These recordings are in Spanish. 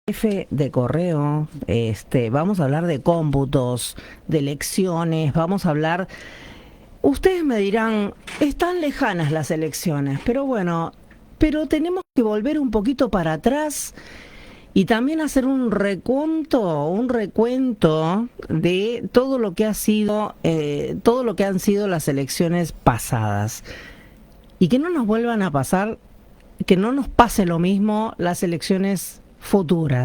jefe de correo, vamos a hablar de cómputos, de elecciones, vamos a hablar. Ustedes me dirán, están lejanas las elecciones, pero bueno, pero tenemos que volver un poquito para atrás y también hacer un recuento de todo lo que ha sido, todo lo que han sido las elecciones pasadas y que no nos vuelvan a pasar, que no nos pase lo mismo las elecciones futuras.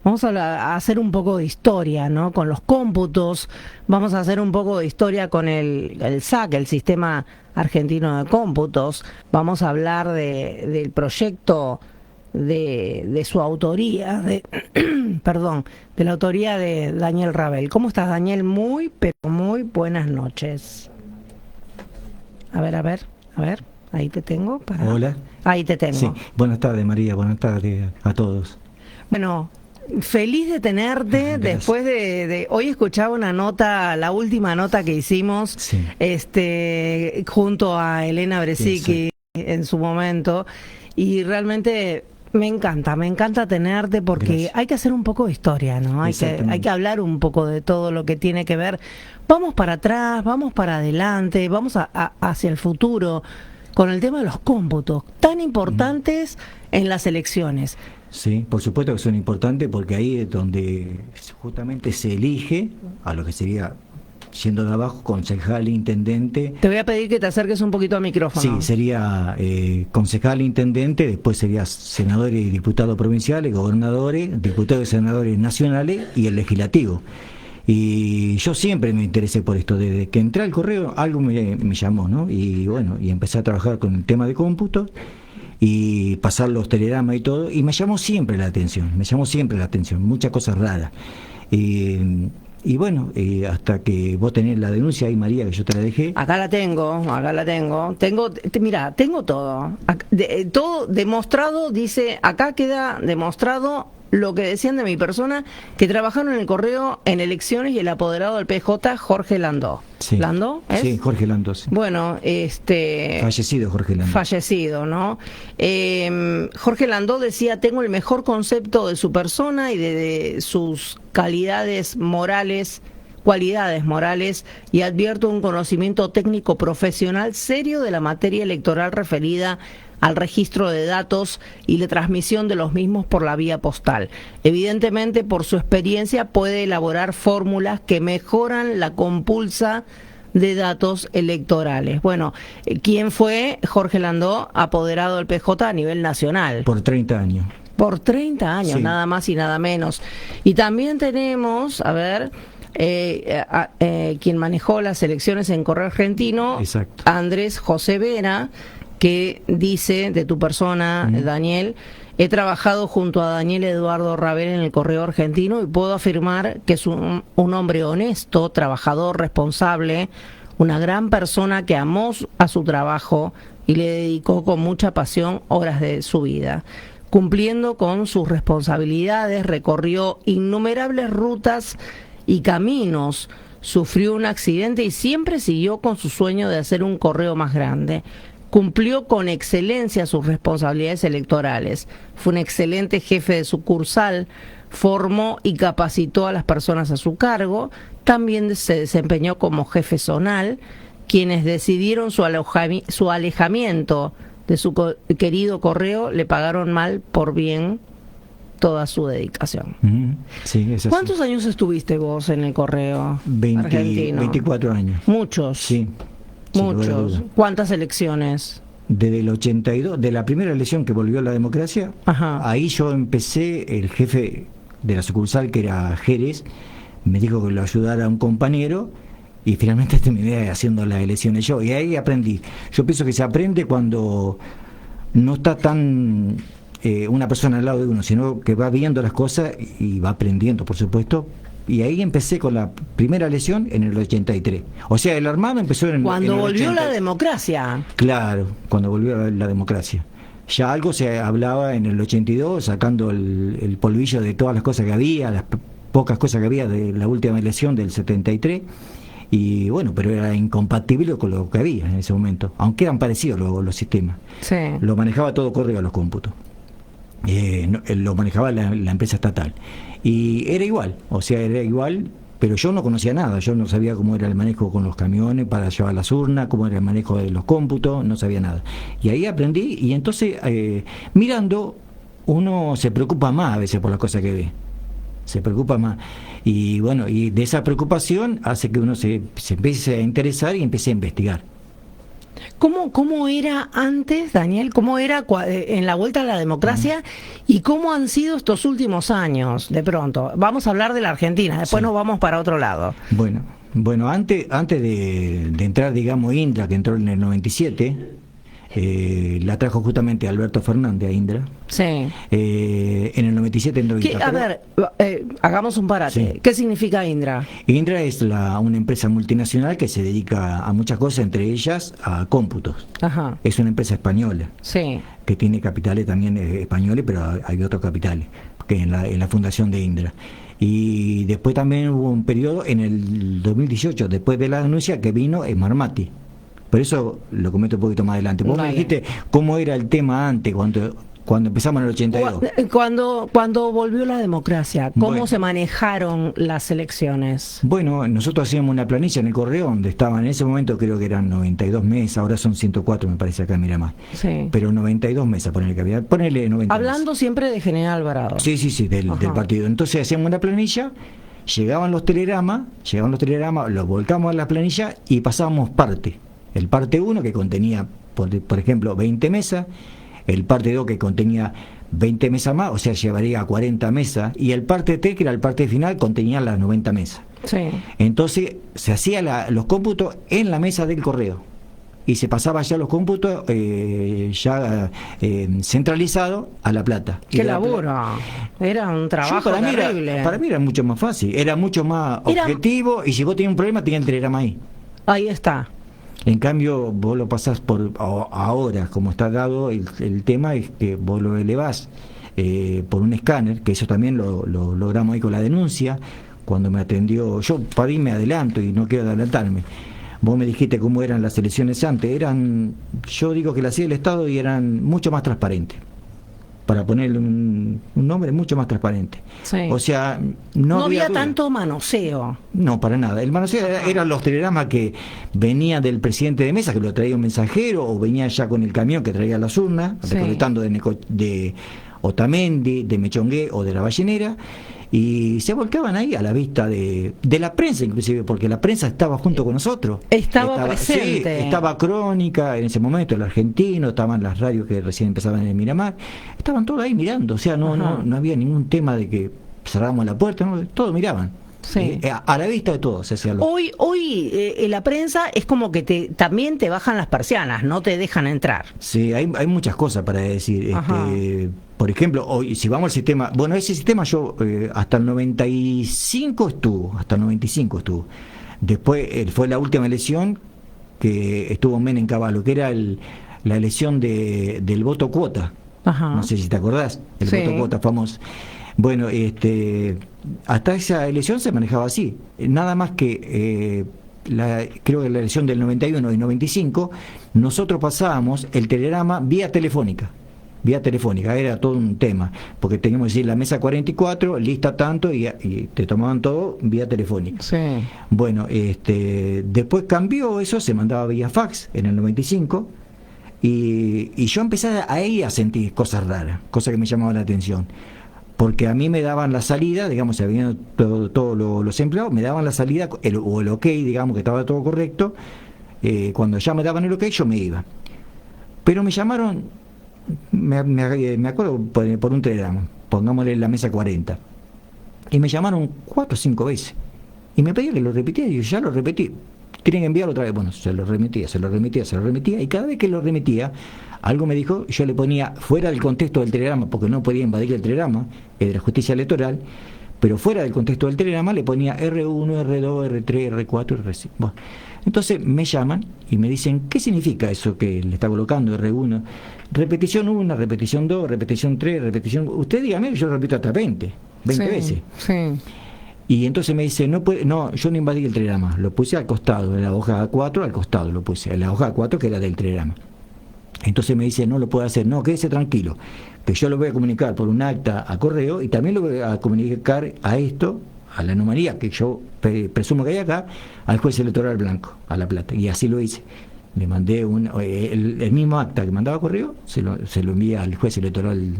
Vamos a hacer un poco de historia, ¿no? Con los cómputos, vamos a hacer un poco de historia con el SAC, el Sistema Argentino de Cómputos. Vamos a hablar del proyecto de su autoría, perdón, de la autoría de Daniel Rabel. ¿Cómo estás, Daniel? Muy, pero muy buenas noches. A ver, ahí te tengo. Hola. Ahí te tengo. Sí. Buenas tardes, María, buenas tardes a todos. Bueno, feliz de tenerte. Gracias. Después de hoy escuchaba una nota, la última nota que hicimos, Sí. Junto a Elena Bresicki en su momento, y realmente me encanta tenerte porque Gracias. hay que hacer un poco de historia, ¿no? Hay que hablar un poco de todo lo que tiene que ver. Vamos para atrás, vamos para adelante, vamos hacia el futuro con el tema de los cómputos tan importantes en las elecciones. Sí, por supuesto que son importantes porque ahí es donde justamente se elige a lo que sería, yendo de abajo, concejal, intendente. Te voy a pedir que te acerques un poquito al micrófono. Sí, sería concejal, intendente, después sería senadores y diputados provinciales, gobernadores, diputados y senadores nacionales y el legislativo. Y yo siempre me interesé por esto, desde que entré al correo algo me llamó, ¿no? Y bueno, y empecé a trabajar con el tema de cómputos y pasar los telegramas y todo, y me llamó siempre la atención, muchas cosas raras. Y bueno, hasta que vos tenés la denuncia ahí, María, que yo te la dejé. Acá la tengo. Mira, tengo todo. Todo demostrado, dice, acá queda demostrado lo que decían de mi persona, que trabajaron en el correo en elecciones y el apoderado del PJ, Jorge Landó. Sí. ¿Landó? ¿Es? Sí, Jorge Landó. Sí. Bueno, fallecido Jorge Landó. Fallecido, ¿no? Jorge Landó decía, tengo el mejor concepto de su persona y de sus cualidades morales, y advierto un conocimiento técnico profesional serio de la materia electoral referida al registro de datos y la transmisión de los mismos por la vía postal. Evidentemente, por su experiencia, puede elaborar fórmulas que mejoran la compulsa de datos electorales. Bueno, ¿quién fue Jorge Landó, apoderado del PJ a nivel nacional? Por 30 años. Por 30 años, sí. Nada más y nada menos. Y también tenemos, quien manejó las elecciones en Correo Argentino, Exacto. Andrés José Vera, que dice de tu persona, Daniel, he trabajado junto a Daniel Eduardo Rabel en el Correo Argentino y puedo afirmar que es un hombre honesto, trabajador, responsable, una gran persona que amó a su trabajo y le dedicó con mucha pasión horas de su vida. Cumpliendo con sus responsabilidades, recorrió innumerables rutas y caminos, sufrió un accidente y siempre siguió con su sueño de hacer un correo más grande. Cumplió con excelencia sus responsabilidades electorales. Fue un excelente jefe de sucursal, formó y capacitó a las personas a su cargo. También se desempeñó como jefe zonal. Quienes decidieron su alejamiento de su querido correo le pagaron mal por bien toda su dedicación. Sí, es así. ¿Cuántos años estuviste vos en el correo argentino? 24 años. Muchos. Sí. Muchos. ¿Cuántas elecciones? Desde el 82, de la primera elección que volvió a la democracia, Ajá. Ahí yo empecé, el jefe de la sucursal, que era Jerez, me dijo que lo ayudara a un compañero, y finalmente terminé haciendo las elecciones yo, y ahí aprendí. Yo pienso que se aprende cuando no está tan una persona al lado de uno, sino que va viendo las cosas y va aprendiendo, por supuesto. Y ahí empecé con la primera elección en el 83. O sea, el armado empezó en el Cuando en el volvió 80. la democracia. Claro, cuando volvió la democracia. Ya algo se hablaba en el 82, sacando el polvillo de todas las cosas que había, las pocas cosas que había de la última elección del 73. Y bueno, pero era incompatible con lo que había en ese momento, aunque eran parecidos los sistemas. Sí. Lo manejaba todo correo a los cómputos. lo manejaba la empresa estatal. Y era igual, o sea, era igual, pero yo no conocía nada, yo no sabía cómo era el manejo con los camiones para llevar las urnas, cómo era el manejo de los cómputos, no sabía nada. Y ahí aprendí, y entonces, mirando, uno se preocupa más a veces por las cosas que ve. Se preocupa más. Y bueno, y de esa preocupación hace que uno se empiece a interesar y empiece a investigar. ¿Cómo era antes, Daniel? ¿Cómo era en la vuelta a la democracia? ¿Y cómo han sido estos últimos años, de pronto? Vamos a hablar de la Argentina, después nos vamos para otro lado. Bueno, antes de entrar, digamos, Indra, que entró en el 97, la trajo justamente Alberto Fernández a Indra. Sí. En el 97 entró Indra. A ver, hagamos un parate. Sí. ¿Qué significa Indra? Indra es una empresa multinacional que se dedica a muchas cosas, entre ellas a cómputos. Ajá. Es una empresa española. Sí. Que tiene capitales también españoles, pero hay otros capitales que en la fundación de Indra. Y después también hubo un periodo en el 2018, después de la denuncia, que vino Marmati. Por eso lo comento un poquito más adelante. Vos me dijiste cómo era el tema antes, cuando empezamos en el 82. Cuando volvió la democracia, ¿cómo se manejaron las elecciones? Bueno, nosotros hacíamos una planilla en el correo donde estaban, en ese momento creo que eran 92 mesas, ahora son 104 me parece acá en Miramar. Sí. Pero 92 mesas, ponele 90 Hablando mesas. Siempre de General Alvarado. Sí, del partido. Entonces hacíamos una planilla, llegaban los telegramas, los volcamos a la planilla y pasábamos parte. El parte 1 que contenía, por ejemplo, 20 mesas, el parte 2 que contenía 20 mesas más, o sea, llevaría a 40 mesas, y el parte 3, que era el parte final, contenía las 90 mesas. Sí. Entonces, se hacían los cómputos en la mesa del correo, y se pasaba ya los cómputos centralizados a La Plata. ¡Qué laburo! Era un trabajo terrible. Para mí era mucho más fácil, era mucho más objetivo, y si vos tenías un problema, tenías el telegrama ahí. Ahí está. En cambio, vos lo pasás ahora, como está dado, el tema es que vos lo elevás por un escáner, que eso también lo logramos ahí con la denuncia. Cuando me atendió, yo para mí me adelanto y no quiero adelantarme. Vos me dijiste cómo eran las elecciones antes. Yo digo que las hacía el Estado y eran mucho más transparentes. Para ponerle un nombre, mucho más transparente. Sí. O sea, no había tanto manoseo. No, para nada. El manoseo eran los telegramas que venían del presidente de mesa, que lo traía un mensajero, o venía ya con el camión que traía las urnas, recolectando de Otamendi, de Mechongué o de La Ballenera, y se volcaban ahí a la vista de la prensa, inclusive, porque la prensa estaba junto con nosotros. Estaba presente. Sí, estaba Crónica en ese momento, el Argentino, estaban las radios que recién empezaban en el Miramar, estaban todos ahí mirando, o sea, no había ningún tema de que cerramos la puerta, ¿no? Todos miraban. Sí. A la vista de todos se hacía Hoy la prensa es como que también te bajan las persianas, no te dejan entrar. Sí, hay muchas cosas para decir. Por ejemplo, hoy, si vamos al sistema, bueno, ese sistema yo hasta el 95 estuvo. Después fue la última elección que estuvo Menem Cavallo, que era la elección del voto cuota. Ajá. No sé si te acordás, el voto cuota famoso. Bueno, hasta esa elección se manejaba así, nada más que creo que la elección del 91 y 95 nosotros pasábamos el telegrama vía telefónica, era todo un tema, porque teníamos que decir la mesa 44, lista tanto, y te tomaban todo vía telefónica. Sí. Bueno, después cambió eso, se mandaba vía fax en el 95, y yo empecé ahí a sentir cosas raras, cosas que me llamaban la atención. Porque a mí me daban la salida, digamos, se habían todos los empleados, me daban la salida, el ok, digamos, que estaba todo correcto. Cuando ya me daban el ok, yo me iba. Pero me llamaron, me acuerdo por un telegrama, pongámosle la mesa 40. Y me llamaron 4 o 5 veces. Y me pedían que lo repitiera, y yo ya lo repetí. Tienen que enviarlo otra vez. Bueno, se lo remitía. Y cada vez que lo remitía, algo me dijo, yo le ponía fuera del contexto del telegrama, porque no podía invadir el telegrama, de la justicia electoral, pero fuera del contexto del telegrama le ponía R1, R2, R3, R4, R5. Bueno, entonces me llaman y me dicen, ¿qué significa eso que le está colocando R1? Repetición 1, repetición 2, repetición 3, repetición... Usted dígame, yo lo repito hasta 20 veces. Sí. Y entonces me dice, yo no invadí el telegrama, lo puse al costado, en la hoja A4 al costado lo puse, en la hoja A4 que era del telegrama. Entonces me dice, no lo puedo hacer, no, quédese tranquilo. que yo lo voy a comunicar por un acta a correo y también lo voy a comunicar a esto, a la anomalía que yo presumo que hay acá, al juez electoral blanco, a La Plata. Y así lo hice. Le mandé el mismo acta que mandaba a correo, se lo envía al juez electoral.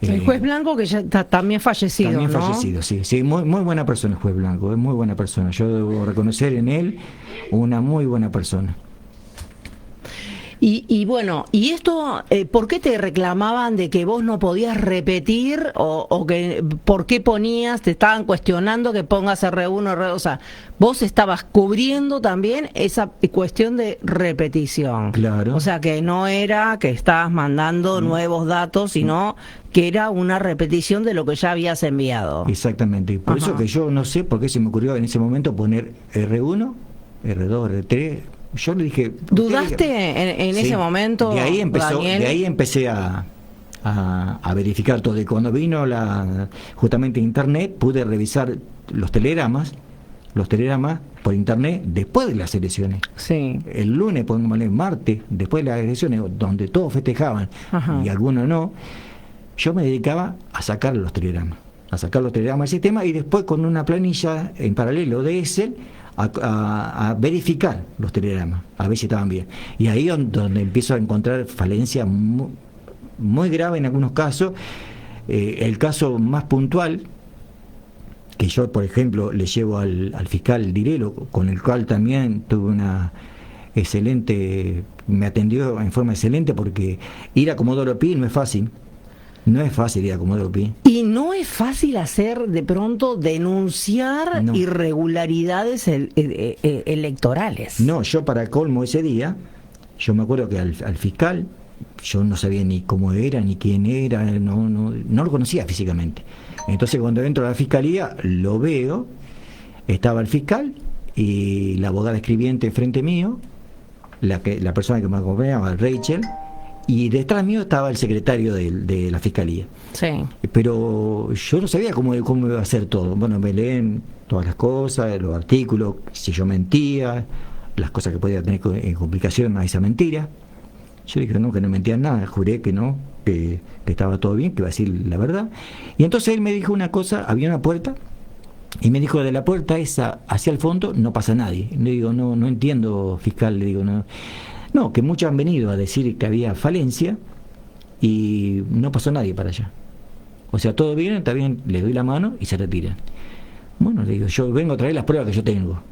El juez Blanco, que ya está también fallecido, también ¿no? Fallecido, sí, muy, muy buena persona el juez Blanco, es muy buena persona. Yo debo reconocer en él una muy buena persona. Y bueno, ¿y esto por qué te reclamaban de que vos no podías repetir o que por qué te estaban cuestionando que pongas R1, R2? O sea, vos estabas cubriendo también esa cuestión de repetición. Claro. O sea, que no era que estabas mandando nuevos datos, sino que era una repetición de lo que ya habías enviado. Exactamente. Por eso que yo no sé por qué se me ocurrió en ese momento poner R1, R2, R3. Yo le dije... ¿Dudaste en ese momento, Daniel? De ahí empecé a verificar todo. Y cuando vino justamente internet, pude revisar los telegramas por internet después de las elecciones. Sí. El lunes, pongámosle martes, después de las elecciones, donde todos festejaban y algunos no, yo me dedicaba a sacar los telegramas del sistema y después con una planilla en paralelo de Excel a verificar los telegramas, a ver si estaban bien. Y ahí donde empiezo a encontrar falencias muy graves en algunos casos. El caso más puntual, que yo, por ejemplo, le llevo al fiscal Direlo, con el cual también tuve me atendió en forma excelente, porque ir a Comodoro Pi no es fácil. No es fácil ir a Comodoro Pi. Y no es fácil hacer de pronto denunciar irregularidades electorales. No, yo para colmo ese día, yo me acuerdo que al fiscal, yo no sabía ni cómo era, ni quién era, no lo conocía físicamente. Entonces cuando entro a la fiscalía, lo veo, estaba el fiscal y la abogada escribiente enfrente mío, la persona que me acompañaba, Rachel, y detrás mío estaba el secretario de la fiscalía. Sí. Pero yo no sabía cómo iba a hacer todo. Bueno, me leen todas las cosas, los artículos, si yo mentía, las cosas que podía tener en complicación a esa mentira. Yo dije que no mentía nada, juré que no, que estaba todo bien, que iba a decir la verdad. Y entonces él me dijo una cosa, había una puerta, y me dijo, de la puerta esa hacia el fondo no pasa nadie. Le digo, no entiendo, fiscal, le digo, no, que muchos han venido a decir que había falencia y no pasó nadie para allá. O sea, todo bien, está bien, le doy la mano y se retiran. Bueno, le digo, yo vengo a traer las pruebas que yo tengo.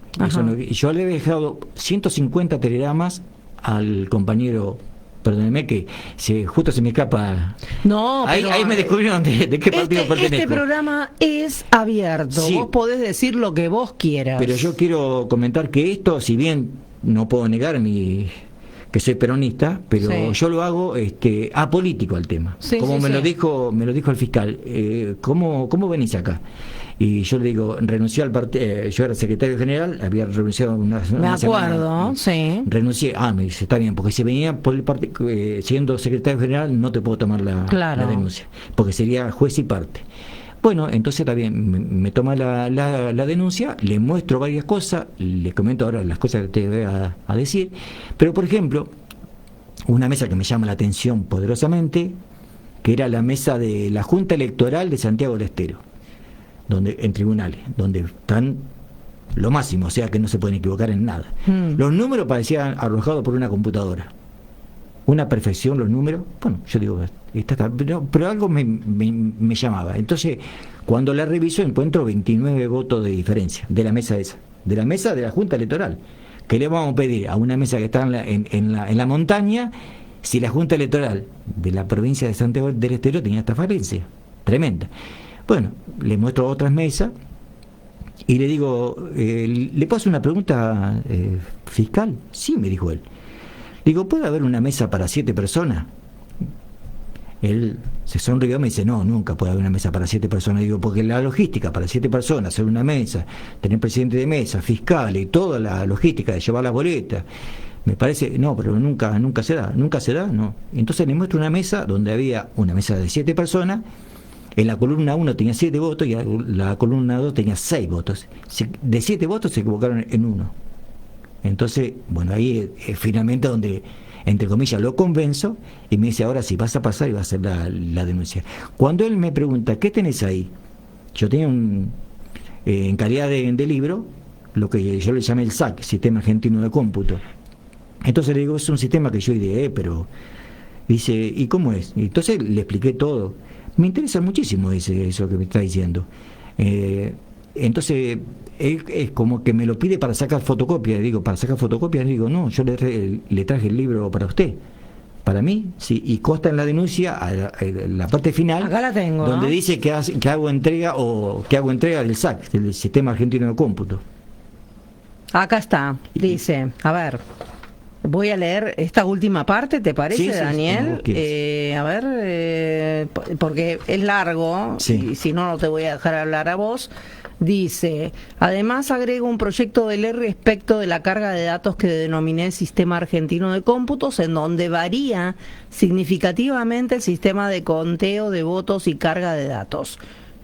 Yo le he dejado 150 telegramas al compañero, perdóneme que justo se me escapa. No, ahí me descubrieron de qué partido pertenezco. Este programa es abierto, sí. Vos podés decir lo que vos quieras. Pero yo quiero comentar que esto, si bien no puedo negar que soy peronista, pero sí, yo lo hago apolítico al tema. Sí, como me lo dijo el fiscal, ¿cómo venís acá? Y yo le digo, renuncié al partido, yo era secretario general, había renunciado una semana. Me acuerdo, sí. Renuncié, me dice, está bien, porque si venía por el partido, siendo secretario general, no te puedo tomar la denuncia, porque sería juez y parte. Bueno, entonces también me toma la denuncia, le muestro varias cosas, le comento ahora las cosas que te voy a decir, pero por ejemplo, una mesa que me llama la atención poderosamente, que era la mesa de la Junta Electoral de Santiago del Estero, en tribunales, donde están lo máximo, o sea que no se pueden equivocar en nada. Los números parecían arrojados por una computadora. Una perfección los números. Bueno, yo digo, pero algo me llamaba. Entonces, cuando la reviso, encuentro 29 votos de diferencia de la mesa esa, de la Junta Electoral. ¿Qué le vamos a pedir a una mesa que está en la montaña si la Junta Electoral de la provincia de Santiago del Estero tenía esta falencia tremenda? Bueno, le muestro otras mesas y le digo, ¿le puedo hacer una pregunta, fiscal? Sí, me dijo él. Digo, ¿puede haber una mesa para 7 personas? Él se sonrió y me dice, no, nunca puede haber una mesa para 7 personas. Digo, porque la logística para 7 personas, hacer una mesa, tener presidente de mesa, fiscal y toda la logística de llevar las boletas, me parece, no, pero nunca se da, no. Entonces le muestro una mesa donde había una mesa de 7 personas, en la columna 1 tenía 7 votos y la columna 2 tenía 6 votos. De 7 votos se equivocaron en 1. Entonces, bueno, ahí finalmente donde entre comillas, lo convenzo y me dice, ahora sí, vas a pasar y vas a hacer la denuncia. Cuando él me pregunta, ¿qué tenés ahí? Yo tenía en calidad de libro, lo que yo le llamé el SAC, Sistema Argentino de Cómputo. Entonces le digo, es un sistema que yo ideé, pero... Dice, ¿y cómo es? Y entonces le expliqué todo. Me interesa muchísimo, dice, eso que me está diciendo. Entonces, él es como que me lo pide para sacar fotocopias. Digo, ¿para sacar fotocopias? Digo, no, yo le traje el libro para usted. Para mí, sí, y consta en la denuncia, a la parte final, acá la tengo, donde ¿no? dice que hago entrega del SAC, del Sistema Argentino de Cómputo. Acá está, dice, a ver, voy a leer esta última parte, ¿te parece, Sí, Daniel? A ver, porque es largo, Sí. y si no, no te voy a dejar hablar a vos. Dice, además agrego un proyecto de ley respecto de la carga de datos que denominé Sistema Argentino de Cómputos, en donde varía significativamente el sistema de conteo de votos y carga de datos.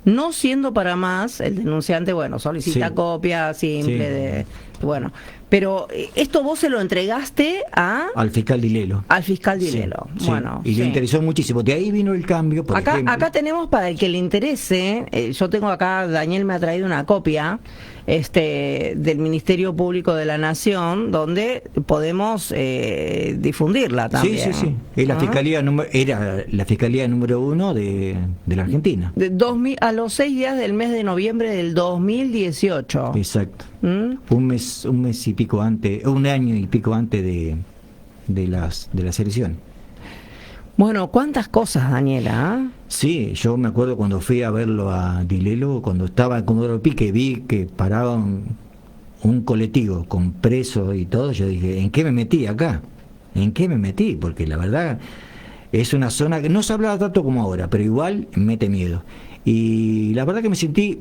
No siendo para más, el denunciante, bueno, solicita Sí. copia simple Sí. de... Bueno, pero esto vos se lo entregaste Al fiscal Dilelo. al fiscal Sí, Dilelo. sí. Bueno, Y sí. le interesó muchísimo. De ahí vino el cambio, por ejemplo. Acá tenemos, para el que le interese, yo tengo acá, Daniel me ha traído una copia del Ministerio Público de la Nación, donde podemos difundirla también. Sí. Es la ¿Ah? fiscalía era la fiscalía número 1 de la Argentina. A los 6 días del mes de noviembre del 2018. Exacto. ¿Mm? Un mes y pico antes, un año y pico antes de las elecciones. Bueno, cuántas cosas, Daniela. ¿Ah? Sí, yo me acuerdo cuando fui a verlo a Dilelo, cuando estaba en Comodoro Pi, que vi que paraban un colectivo con presos y todo, yo dije, ¿en qué me metí acá? ¿En qué me metí? Porque la verdad es una zona que no se hablaba tanto como ahora, pero igual mete miedo. Y la verdad que me sentí,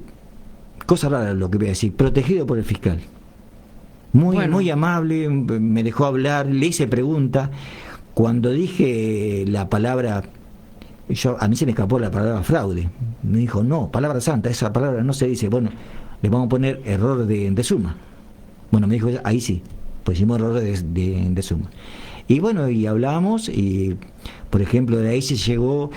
cosa rara lo que voy a decir, protegido por el fiscal. Muy amable, me dejó hablar, le hice preguntas. Cuando dije la palabra, a mí se me escapó la palabra fraude. Me dijo, no, palabra santa, esa palabra no se dice. Bueno, le vamos a poner error de suma. Bueno, me dijo, ahí sí, pusimos error de suma. Y bueno, y hablábamos, y por ejemplo, de ahí se llegó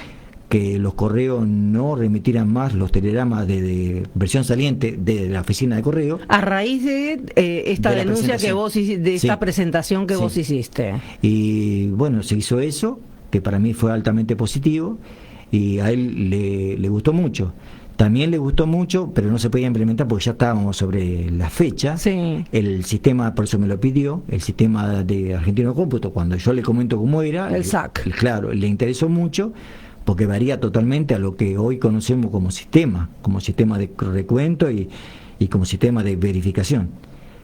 que los correos no remitieran más los telegramas de versión saliente de la oficina de correo. A raíz de esta De la denuncia que presentación. vos hiciste, de esta Sí. presentación que Sí. vos hiciste. Y bueno, se hizo eso, que para mí fue altamente positivo, y a él le gustó mucho. También le gustó mucho, pero no se podía implementar porque ya estábamos sobre la fecha. Sí. El sistema, por eso me lo pidió, el sistema de Argentino de Cómputo, cuando yo le comento cómo era, El SAC. Claro, le interesó mucho, porque varía totalmente a lo que hoy conocemos como sistema de recuento y como sistema de verificación.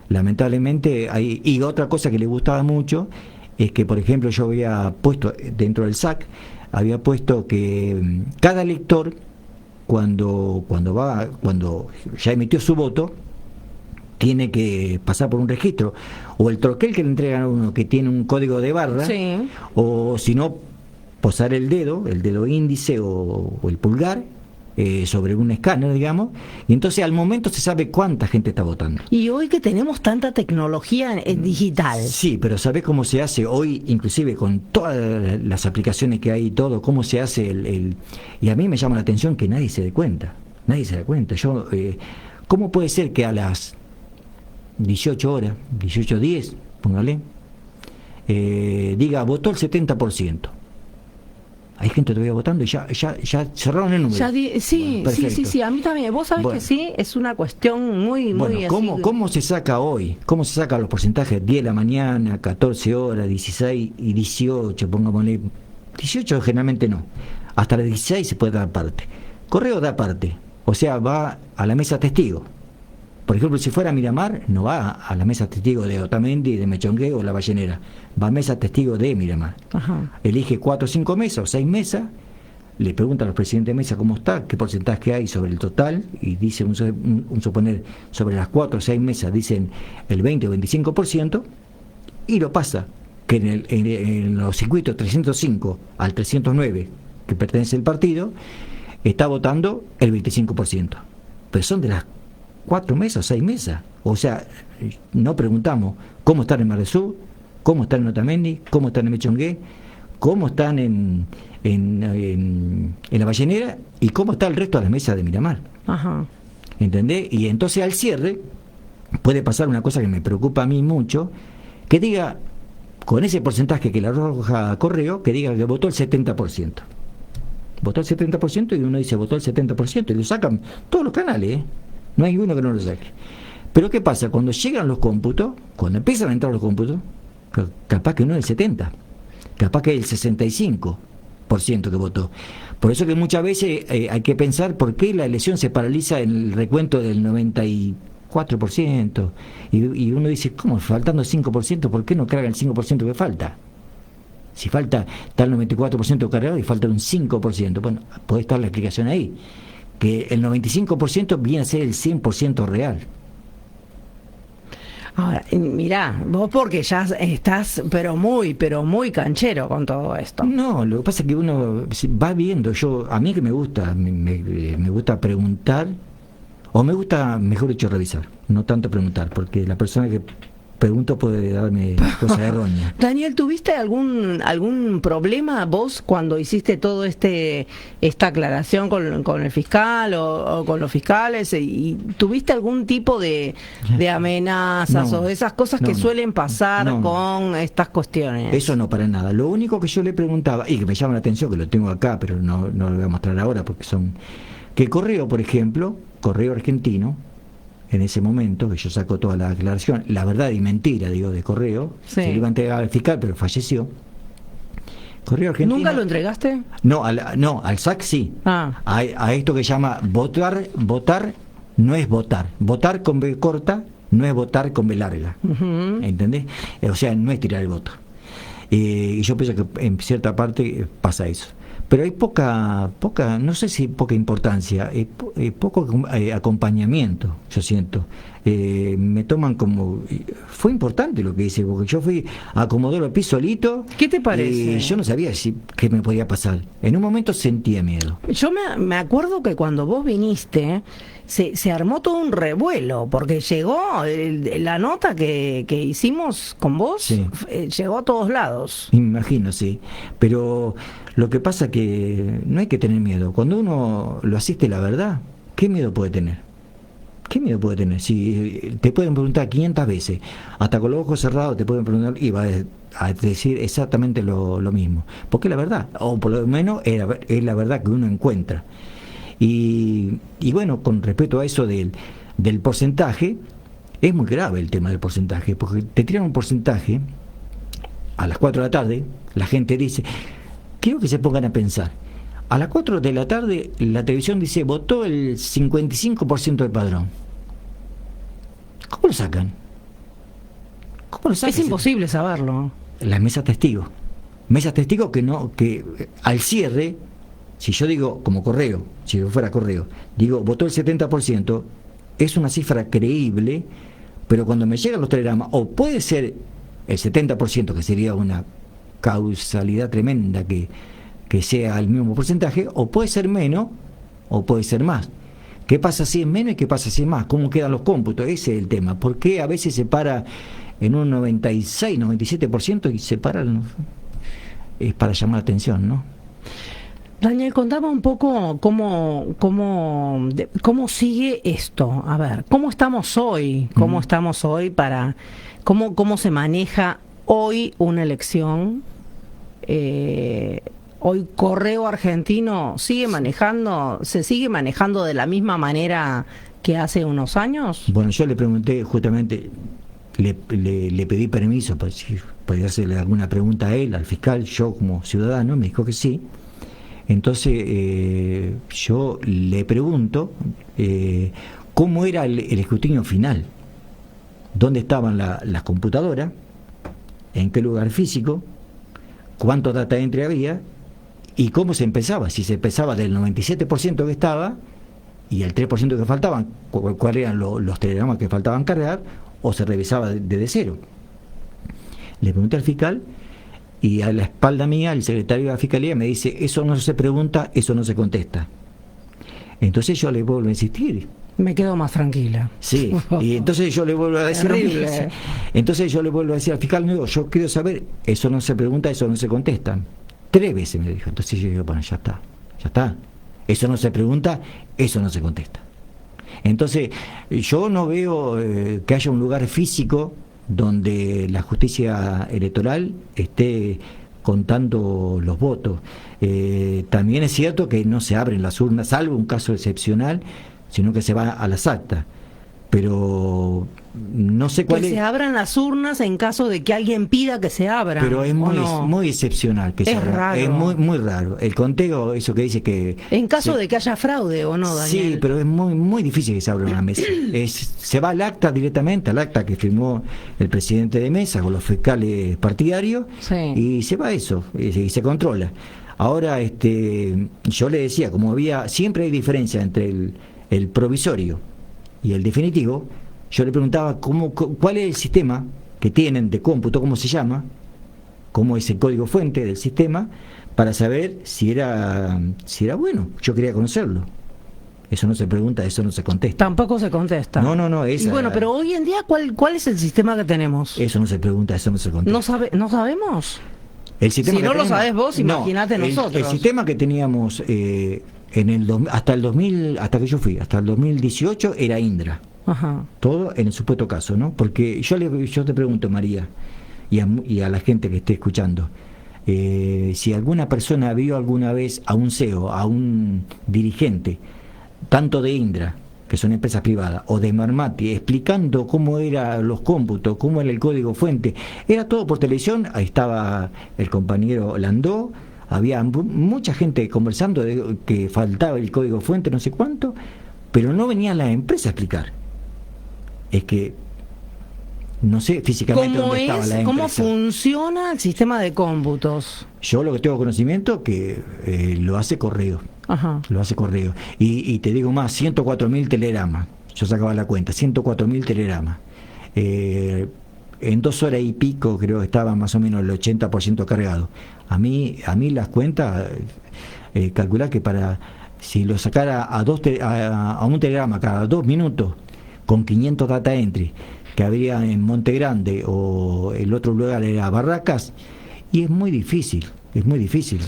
Lamentablemente hay, y otra cosa que le gustaba mucho es que, por ejemplo, yo había puesto dentro del SAC, había puesto que cada lector cuando ya emitió su voto tiene que pasar por un registro, o el troquel que le entregan a uno que tiene un código de barra, Sí. o si no, posar el dedo índice o el pulgar sobre un escáner, digamos, y entonces al momento se sabe cuánta gente está votando. Y hoy que tenemos tanta tecnología digital. Sí, pero ¿sabés cómo se hace hoy, inclusive con todas las aplicaciones que hay y todo, cómo se hace y a mí me llama la atención que nadie se dé cuenta, ¿cómo puede ser que a las 18 horas, 18:10, póngale, diga, votó el 70%? Hay gente todavía votando y ya cerraron el número. Sí, Bueno, sí, perfecto. sí, a mí también. Vos sabés Bueno. que sí, es una cuestión muy Bueno, así. ¿cómo se saca hoy? ¿Cómo se sacan los porcentajes? 10 de la mañana, 14 horas, 16 y 18, pongámosle. 18 generalmente no. Hasta las 16 se puede dar parte. Correo da parte, o sea, va a la mesa testigo. Por ejemplo, si fuera Miramar, no va a la mesa testigo de Otamendi, de Mechongué o La Ballenera. Va a mesa testigo de Miramar. Ajá. Elige 4 o 5 mesas o 6 mesas, le pregunta a los presidentes de mesa cómo está, qué porcentaje hay sobre el total, y dice un suponer, sobre las 4 o 6 mesas dicen el 20 o 25%, y lo pasa, que en los circuitos 305 al 309, que pertenece al partido, está votando el 25%. Pero son de las 4 mesas o 6 mesas. O sea, no preguntamos cómo está en Mar del Sur, cómo están en Otamendi, cómo están en Mechongué, cómo están en la Ballenera y cómo está el resto de las mesas de Miramar. Ajá. ¿Entendés? Y entonces al cierre puede pasar una cosa que me preocupa a mí mucho, que diga, con ese porcentaje que le arroja Correo, que diga que votó el 70%. Votó el 70% y uno dice votó el 70% y lo sacan todos los canales, ¿eh? No hay uno que no lo saque. Pero ¿qué pasa? Cuando llegan los cómputos, cuando empiezan a entrar los cómputos, capaz que no es el 70%, capaz que es el 65% que votó. Por eso que muchas veces hay que pensar por qué la elección se paraliza en el recuento del 94%. Y uno dice, ¿cómo? Faltando 5%, ¿por qué no cargan el 5% que falta? Si falta, está el 94% cargado y falta un 5%. Bueno, puede estar la explicación ahí. Que el 95% viene a ser el 100% real. Ahora, mirá, vos porque ya estás pero muy canchero con todo esto. No, lo que pasa es que uno va viendo. A mí que me gusta, me gusta preguntar, o me gusta, mejor dicho, revisar, no tanto preguntar, porque la persona que pregunto puede darme cosas erróneas. Daniel, ¿tuviste algún problema vos cuando hiciste todo esta aclaración con el fiscal o con los fiscales? ¿Y tuviste algún tipo de amenazas o esas cosas que suelen pasar con estas cuestiones? Eso no, para nada. Lo único que yo le preguntaba, y que me llama la atención, que lo tengo acá, pero no lo voy a mostrar ahora, porque que Correo, por ejemplo, Correo Argentino, en ese momento, que yo saco toda la aclaración, la verdad y mentira, digo, de Correo, se le iba a entregar al fiscal, pero falleció. Correo Argentino. ¿Nunca lo entregaste? No, al SAC sí. A esto que llama votar no es votar. Votar con B corta no es votar con B larga. ¿Entendés? O sea, no es tirar el voto. Y yo pienso que en cierta parte pasa eso. Pero hay poca, no sé si poca importancia, poco acompañamiento, yo siento. Me toman como... Fue importante lo que hice, porque yo fui a Comodoro Pi solito. ¿Qué te parece? Yo no sabía qué me podía pasar. En un momento sentía miedo. Yo me acuerdo que cuando vos viniste, se armó todo un revuelo, porque llegó la nota que hicimos con vos, llegó a todos lados. Me imagino, sí. Pero lo que pasa que no hay que tener miedo. Cuando uno lo asiste la verdad, ¿qué miedo puede tener? ¿Qué miedo puede tener? Si te pueden preguntar 500 veces, hasta con los ojos cerrados te pueden preguntar y va a decir exactamente lo mismo. Porque es la verdad, o por lo menos es la verdad que uno encuentra. Y bueno, con respecto a eso del porcentaje, es muy grave el tema del porcentaje, porque te tiran un porcentaje a las 4 de la tarde, la gente dice, quiero que se pongan a pensar. A las 4 de la tarde la televisión dice votó el 55% del padrón. ¿Cómo lo sacan? Es imposible saberlo. Las mesas testigos. Mesas testigos que al cierre, si yo digo como Correo, si yo fuera Correo, digo votó el 70%, es una cifra creíble, pero cuando me llegan los telegramas, o puede ser el 70%, que sería una causalidad tremenda que sea el mismo porcentaje, o puede ser menos, o puede ser más. ¿Qué pasa si es menos y qué pasa si es más? ¿Cómo quedan los cómputos? Ese es el tema. ¿Por qué a veces se para en un 96, 97% y se para? Es para llamar la atención, ¿no? Daniel, contame un poco cómo sigue esto. A ver, ¿cómo estamos hoy? ¿Cómo estamos hoy cómo se maneja hoy una elección? Hoy Correo Argentino se sigue manejando de la misma manera que hace unos años. Bueno, yo le pregunté justamente, le pedí permiso para si podía hacerle alguna pregunta a él, al fiscal, yo como ciudadano, me dijo que sí. Entonces yo le pregunto cómo era el escrutinio final, dónde estaban las computadoras, en qué lugar físico, cuántos data entry había y cómo se empezaba, si se empezaba del 97% que estaba y el 3% que faltaban, cuáles eran los telegramas que faltaban cargar, o se revisaba desde cero. Le pregunté al fiscal y a la espalda mía el secretario de la Fiscalía me dice, eso no se pregunta, eso no se contesta. Entonces yo le vuelvo a insistir, Me quedo más tranquila. Sí, y entonces yo le vuelvo a decir, Terrible. entonces yo le vuelvo a decir al fiscal, nuevo, yo quiero saber, eso no se pregunta, eso no se contesta. 3 veces me dijo. Entonces yo digo, bueno, ya está. Eso no se pregunta, eso no se contesta. Entonces, yo no veo que haya un lugar físico donde la justicia electoral esté contando los votos. También es cierto que no se abren las urnas, salvo un caso excepcional, sino que se va a las actas. Pero no sé cuál Que es. se abran las urnas en caso de que alguien pida que se abran. Pero es ¿o muy, no? muy excepcional que se Es abra. raro. Es muy, muy raro. El conteo, eso que dice que... En caso se- de que haya fraude o no, Daniel. Sí, pero es muy, muy difícil que se abra una mesa. Se va al acta directamente, al acta que firmó el presidente de mesa con los fiscales partidarios, Sí. y se va eso, y se controla. Ahora, yo le decía, como siempre hay diferencia entre el provisorio y el definitivo, yo le preguntaba cuál es el sistema que tienen de cómputo, cómo se llama, cómo es el código fuente del sistema, para saber si era bueno. Yo quería conocerlo. Eso no se pregunta, eso no se contesta. Tampoco se contesta. No, Y bueno, pero hoy en día, ¿cuál es el sistema que tenemos? eso no se pregunta, eso no se contesta. ¿No sabemos? El sistema Si que no lo tenemos- sabés vos, imagínate nosotros. El sistema que teníamos hasta el 2000, hasta que yo fui, hasta el 2018 era Indra. Ajá. Todo en el supuesto caso, ¿no? Porque yo te pregunto, María, y a la gente que esté escuchando, si alguna persona vio alguna vez a un CEO, a un dirigente, tanto de Indra, que son empresas privadas, o de Marmati, explicando cómo eran los cómputos, cómo era el código fuente, era todo por televisión. Ahí estaba el compañero Landó, había mucha gente conversando de que faltaba el código fuente, no sé cuánto, pero no venía la empresa a explicar. Es que no sé físicamente ¿Cómo dónde estaba la cómo empresa. funciona el sistema de cómputos? Yo lo que tengo conocimiento que lo hace Correo. Ajá. Lo hace Correo. Y te digo más, 104.000 telegramas. Yo sacaba la cuenta, 104.000 telegramas. En 2 horas y pico creo que estaba más o menos el 80% cargado. A mí las cuentas, calcular que si lo sacara a un telegrama cada 2 minutos, con 500 data entry, que habría en Monte Grande, o el otro lugar era Barracas, y es muy difícil. Es muy difícil.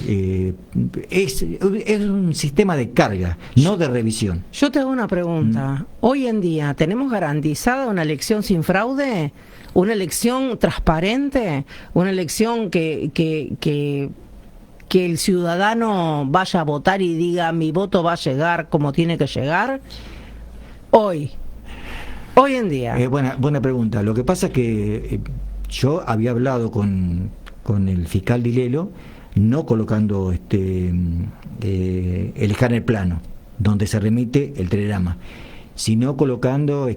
Es un sistema de carga, no de revisión. Yo te hago una pregunta. Hoy en día, ¿tenemos garantizada una elección sin fraude? ¿Una elección transparente? ¿Una elección que el ciudadano vaya a votar y diga mi voto va a llegar como tiene que llegar? Hoy en día. Buena pregunta. Lo que pasa es que yo había hablado con el fiscal Dilelo, no colocando el escáner plano, donde se remite el telegrama, sino colocando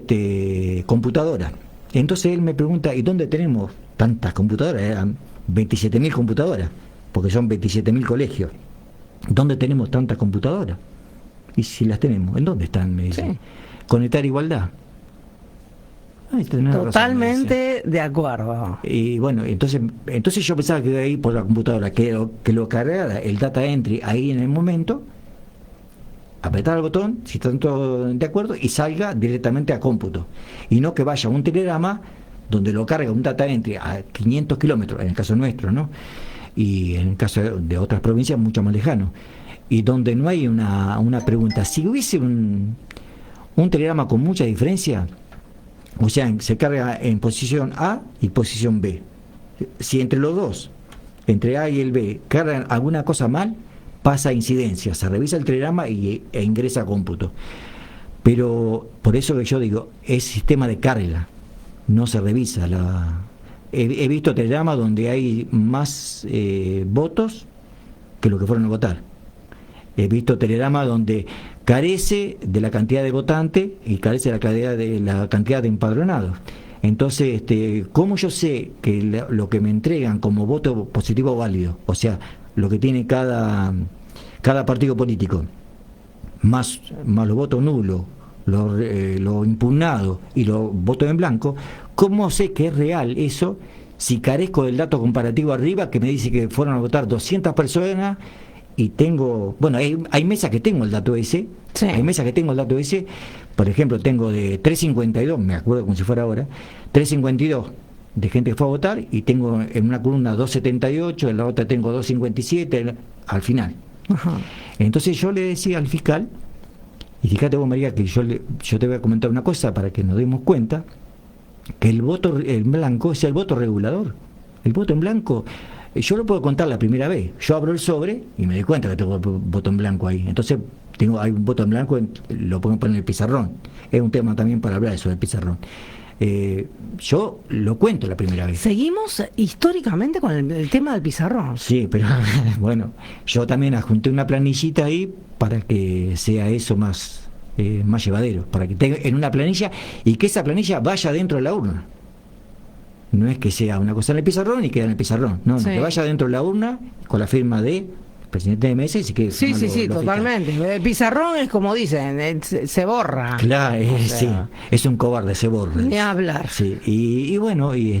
computadora. Entonces él me pregunta, ¿y dónde tenemos tantas computadoras? Eran 27.000 computadoras, porque son 27.000 colegios. ¿Dónde tenemos tantas computadoras? Y si las tenemos, ¿en dónde están? Me dice. Sí. Conectar igualdad. Ay, tenés razón, me Totalmente de acuerdo. dice. Y bueno, entonces yo pensaba que iba a ir por la computadora, que lo cargara el data entry ahí en el momento, apretar el botón, si están todos de acuerdo, y salga directamente a cómputo. Y no que vaya un telegrama donde lo carga un data entry a 500 kilómetros, en el caso nuestro, ¿no? Y en el caso de otras provincias mucho más lejano. Y donde no hay una pregunta. Si hubiese un telegrama con mucha diferencia, o sea, se carga en posición A y posición B. Si entre los dos, entre A y el B, cargan alguna cosa mal, pasa a incidencia, se revisa el telegrama e ingresa a cómputo. Pero por eso que yo digo, es sistema de carga, no se revisa. He visto telegramas donde hay más votos que lo que fueron a votar. He visto telegramas donde carece de la cantidad de votantes y carece de la cantidad de empadronados. Entonces, ¿cómo yo sé que lo que me entregan como voto positivo válido, o sea, lo que tiene cada partido político, más los votos nulos, lo impugnado y los votos en blanco, cómo sé que es real eso si carezco del dato comparativo arriba que me dice que fueron a votar 200 personas? Y tengo, bueno, hay mesas que tengo el dato ese, Sí. hay mesas que tengo el dato ese, Por ejemplo, tengo de 352, me acuerdo como si fuera ahora, 352 de gente que fue a votar, y tengo en una columna 278, en la otra tengo 257, al final. Ajá. Entonces yo le decía al fiscal, y fíjate vos, María, que yo te voy a comentar una cosa para que nos demos cuenta, que el voto en blanco es el voto regulador. El voto en blanco, yo lo puedo contar la primera vez. Yo abro el sobre y me doy cuenta que tengo voto en blanco ahí. Entonces hay un voto en blanco, lo puedo poner en el pizarrón. Es un tema también para hablar sobre el pizarrón. Yo lo cuento la primera vez. Seguimos históricamente con el tema del pizarrón. Sí, pero bueno, yo también adjunté una planillita ahí para que sea eso más llevadero, para que tenga en una planilla y que esa planilla vaya dentro de la urna. No es que sea una cosa en el pizarrón y queda en el pizarrón, no, Sí. que vaya dentro de la urna con la firma de presidente de mesa y si que Sí, totalmente. El pizarrón es como dicen, se borra. Claro, O sea, sí, es un cobarde, se borra. Ni hablar. Sí, y bueno, y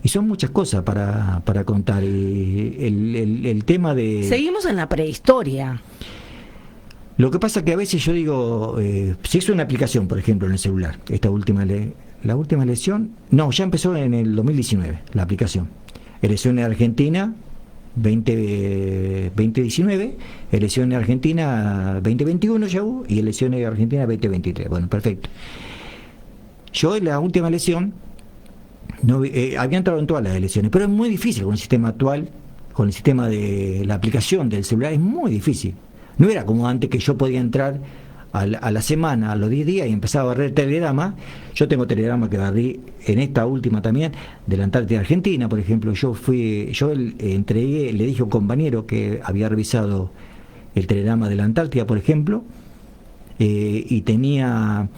son muchas cosas para contar. Y el tema de... Seguimos en la prehistoria. Lo que pasa que a veces yo digo, si es una aplicación, por ejemplo, en el celular, la última elección, no, ya empezó en el 2019, la aplicación. Elecciones de Argentina 2019, elecciones de Argentina 2021 ya hubo, y elecciones de Argentina 2023. Bueno, perfecto. Yo en la última elección, había entrado en todas las elecciones, pero es muy difícil con el sistema actual, con el sistema de la aplicación del celular, es muy difícil. No era como antes que yo podía entrar a la semana, a los 10 días, y empezaba a barrer telegrama. Yo tengo telegrama que barrí en esta última también, de la Antártida Argentina, por ejemplo. Entregué, le dije a un compañero que había revisado el telegrama de la Antártida, por ejemplo, y tenía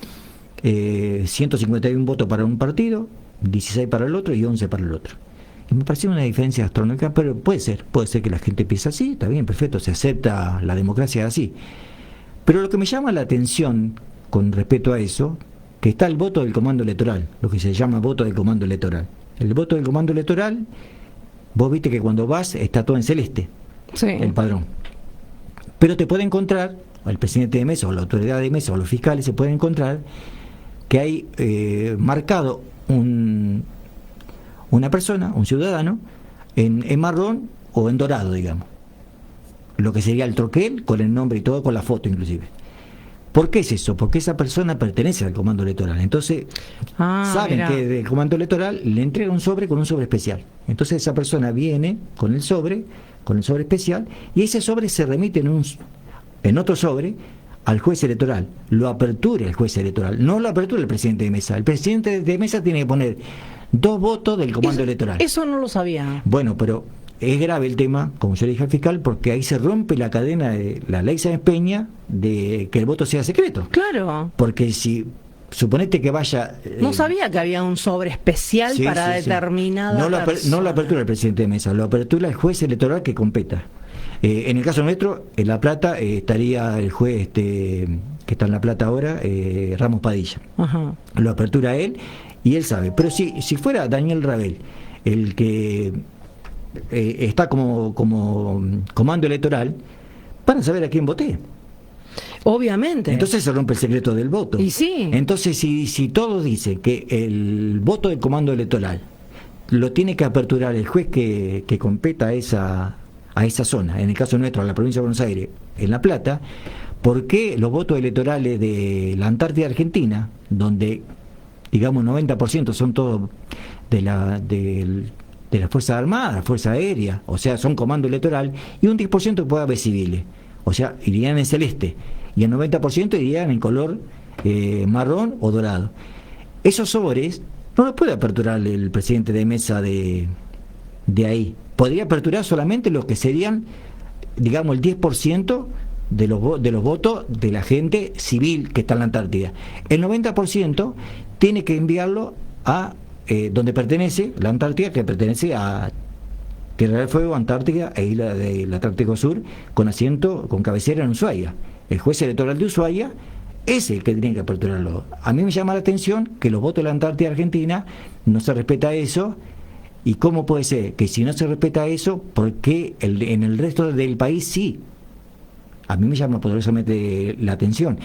151 votos para un partido, 16 para el otro y 11 para el otro. Y me pareció una diferencia astronómica, pero puede ser que la gente piense así, está bien, perfecto, se acepta la democracia así. Pero lo que me llama la atención con respecto a eso, que está el voto del comando electoral, lo que se llama voto del comando electoral. El voto del comando electoral, vos viste que cuando vas está todo en celeste, Sí. el padrón. Pero te puede encontrar, el presidente de mesa o la autoridad de mesa o los fiscales se pueden encontrar que hay marcado una persona, un ciudadano, en marrón o en dorado, digamos. Lo que sería el troquel, con el nombre y todo, con la foto inclusive. ¿Por qué es eso? Porque esa persona pertenece al comando electoral. Entonces, saben mirá. que del comando electoral le entrega un sobre con un sobre especial. Entonces esa persona viene con el sobre especial, y ese sobre se remite en otro sobre al juez electoral. Lo apertura el juez electoral, no lo apertura el presidente de mesa. El presidente de mesa tiene que poner 2 votos del comando electoral. Eso no lo sabía. Bueno, pero es grave el tema, como yo le dije al fiscal, porque ahí se rompe la cadena de la ley Sáenz Peña de que el voto sea secreto. Claro. Porque si suponete que vaya... No sabía que había un sobre especial sí, para sí, sí. No no lo apertura el presidente de mesa, lo apertura el juez electoral que competa. En el caso nuestro, en La Plata, estaría el juez que está en La Plata ahora, Ramos Padilla. Ajá. Lo apertura él y él sabe. Pero si fuera Daniel Rabel el que está como comando electoral, van a saber a quién voté. Obviamente. Entonces se rompe el secreto del voto. Y sí. Entonces si todos dicen que el voto del comando electoral lo tiene que aperturar el juez que competa a esa zona, en el caso nuestro, a la provincia de Buenos Aires, en La Plata, ¿por qué los votos electorales de la Antártida Argentina, donde digamos 90% son todos de las Fuerzas Armadas, Fuerza Aérea, o sea, son comando electoral, y un 10% que pueda haber civiles, o sea, irían en celeste, y el 90% irían en color marrón o dorado? Esos sobres no los puede aperturar el presidente de mesa de ahí. Podría aperturar solamente los que serían, digamos, el 10% de los votos de la gente civil que está en la Antártida. El 90% tiene que enviarlo a donde pertenece, la Antártida, que pertenece a Tierra del Fuego, Antártida e Isla del Atlántico Sur, con cabecera en Ushuaia. El juez electoral de Ushuaia es el que tiene que aperturarlo. A mí me llama la atención que los votos de la Antártida Argentina no se respeta eso. ¿Y cómo puede ser que si no se respeta eso, por qué en el resto del país sí? A mí me llama poderosamente la atención.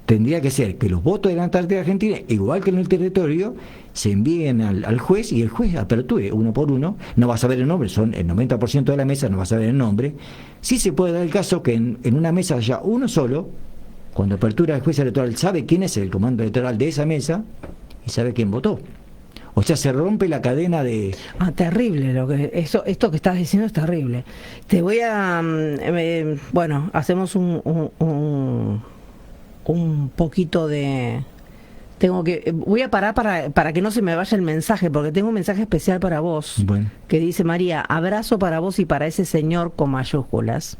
tendría que ser que los votos de la Antártida Argentina, igual que en el territorio, se envíen al juez y el juez aperture uno por uno. No vas a ver el nombre, son el 90% de la mesa, no vas a ver el nombre. Sí se puede dar el caso que en una mesa haya uno solo, cuando apertura el juez electoral sabe quién es el comando electoral de esa mesa y sabe quién votó. O sea, se rompe la cadena de... Terrible, esto que estás diciendo es terrible. Te voy a... bueno, hacemos un poquito de... voy a parar para que no se me vaya el mensaje, porque tengo un mensaje especial para vos, Bueno. que dice: María, abrazo para vos y para ese señor con mayúsculas,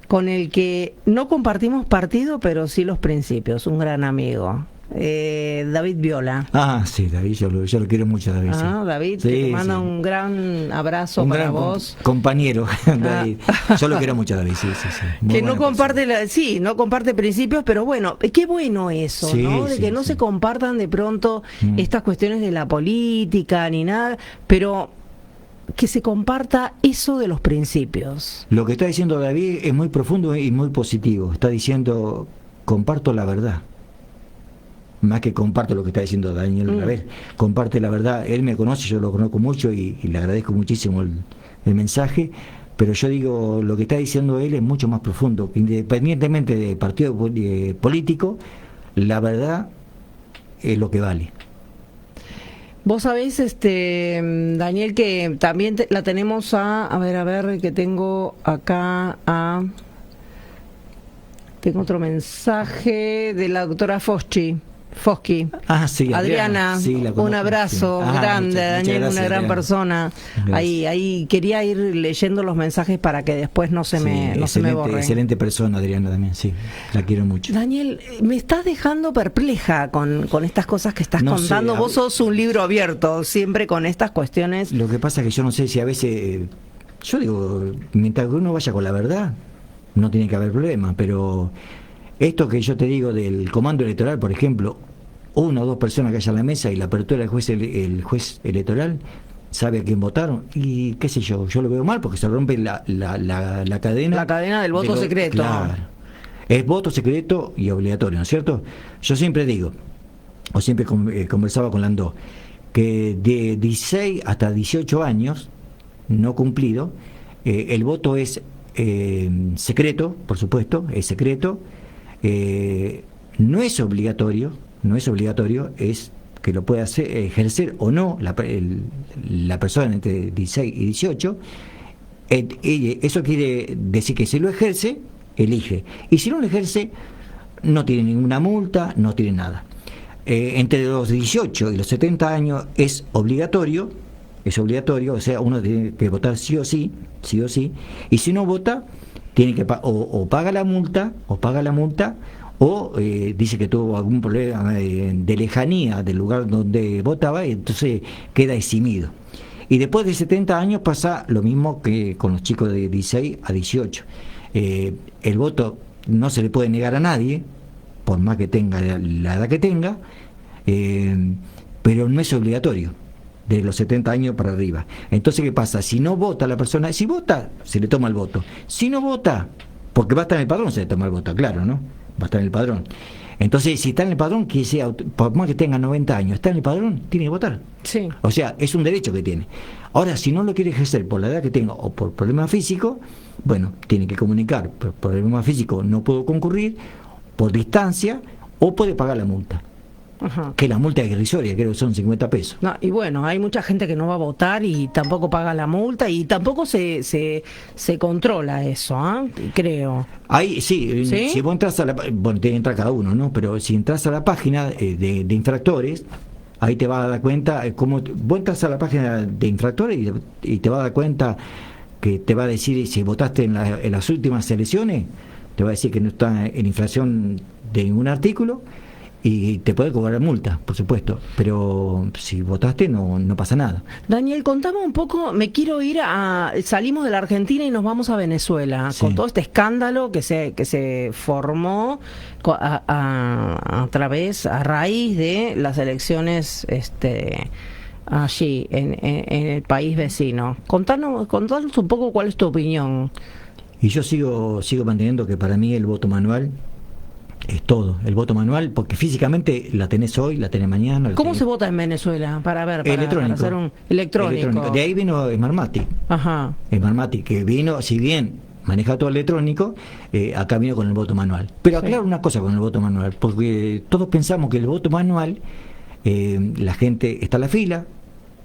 con el que no compartimos partido, pero sí los principios, un gran amigo. David Viola. Sí, David, yo lo quiero mucho, David. Sí. David, sí, que te manda sí. un gran abrazo un para gran vos. Compañero, David. Yo lo quiero mucho, David, sí. Muy Que no buena comparte, no comparte principios, pero bueno, qué bueno eso, Sí, ¿no? De sí, que no sí. se compartan de pronto estas cuestiones de la política ni nada, pero que se comparta eso de los principios. Lo que está diciendo David es muy profundo y muy positivo. Está diciendo, comparto la verdad. Más que comparto lo que está diciendo Daniel Rabel. Comparte la verdad. Él me conoce, yo lo conozco mucho y le agradezco muchísimo el mensaje. Pero yo digo, lo que está diciendo él es mucho más profundo. Independientemente de partido político, la verdad es lo que vale. Vos sabés, Daniel, que también la tenemos a ver, que tengo acá tengo otro mensaje de la doctora Foschi. Foschi. Sí, Adriana, sí, la conozco, un abrazo sí. grande, Muchas Daniel, gracias, una gran Adriana. persona. Ahí quería ir leyendo los mensajes para que después no se me borre. Excelente persona, Adriana, también, sí, la quiero mucho. Daniel, me estás dejando perpleja con estas cosas que estás No contando. sé, Vos sos un libro abierto, siempre con estas cuestiones. Lo que pasa es que yo no sé si a veces, yo digo, mientras uno vaya con la verdad, no tiene que haber problema, pero esto que yo te digo del comando electoral, por ejemplo, una o dos personas que haya en la mesa y la apertura del juez, el juez electoral sabe a quién votaron, y qué sé yo lo veo mal porque se rompe la cadena. La cadena del voto secreto. Claro. Es voto secreto y obligatorio, ¿no es cierto? Yo siempre digo, o siempre conversaba con Landó, que de 16 hasta 18 años no cumplido, el voto es secreto, por supuesto, es secreto, no es obligatorio, es que lo pueda ejercer o no la persona entre 16 y 18. Eso quiere decir que si lo ejerce, elige, y si no lo ejerce, no tiene ninguna multa, no tiene nada. Entre los 18 y los 70 años es obligatorio, o sea, uno tiene que votar sí o sí, y si no vota, tiene que o paga la multa, o dice que tuvo algún problema de lejanía del lugar donde votaba y entonces queda eximido. Y después de 70 años pasa lo mismo que con los chicos de 16 a 18. El voto no se le puede negar a nadie, por más que tenga la edad que tenga, pero no es obligatorio de los 70 años para arriba. Entonces, ¿qué pasa? Si no vota la persona, si vota, se le toma el voto. Si no vota, porque va a estar en el padrón, se le toma el voto, claro, ¿no? Va a estar en el padrón. Entonces, si está en el padrón, que sea, por más que tenga 90 años, está en el padrón, tiene que votar. Sí. O sea, es un derecho que tiene. Ahora, si no lo quiere ejercer por la edad que tenga o por problema físico, bueno, tiene que comunicar. Por problema físico no puedo concurrir, por distancia, o puede pagar la multa. Ajá. Que la multa es irrisoria, creo que son 50 pesos. No, y bueno, hay mucha gente que no va a votar y tampoco paga la multa y tampoco se controla eso, creo. Ahí sí, si vos entras a bueno, tiene que entrar cada uno, ¿no? Pero si entras a la página de infractores, ahí te vas a dar cuenta, vos entras a la página de infractores y te vas a dar cuenta que te va a decir si votaste en las últimas elecciones, te va a decir que no está en infracción de ningún artículo. Y te puede cobrar multa, por supuesto, pero si votaste no pasa nada. Daniel, contame un poco, me quiero ir salimos de la Argentina y nos vamos a Venezuela, Sí. con todo este escándalo que se formó a raíz de las elecciones allí, en el país vecino. Contanos un poco cuál es tu opinión. Y yo sigo manteniendo que para mí el voto manual Es todo, el voto manual, porque físicamente la tenés hoy, la tenés mañana. ¿Cómo se vota en Venezuela? Para ver, para hacer un electrónico. De ahí vino Smartmatic. Ajá. Smartmatic, que vino, si bien maneja todo electrónico, acá vino con el voto manual. Pero aclaro una cosa con el voto manual, porque todos pensamos que el voto manual, la gente está en la fila,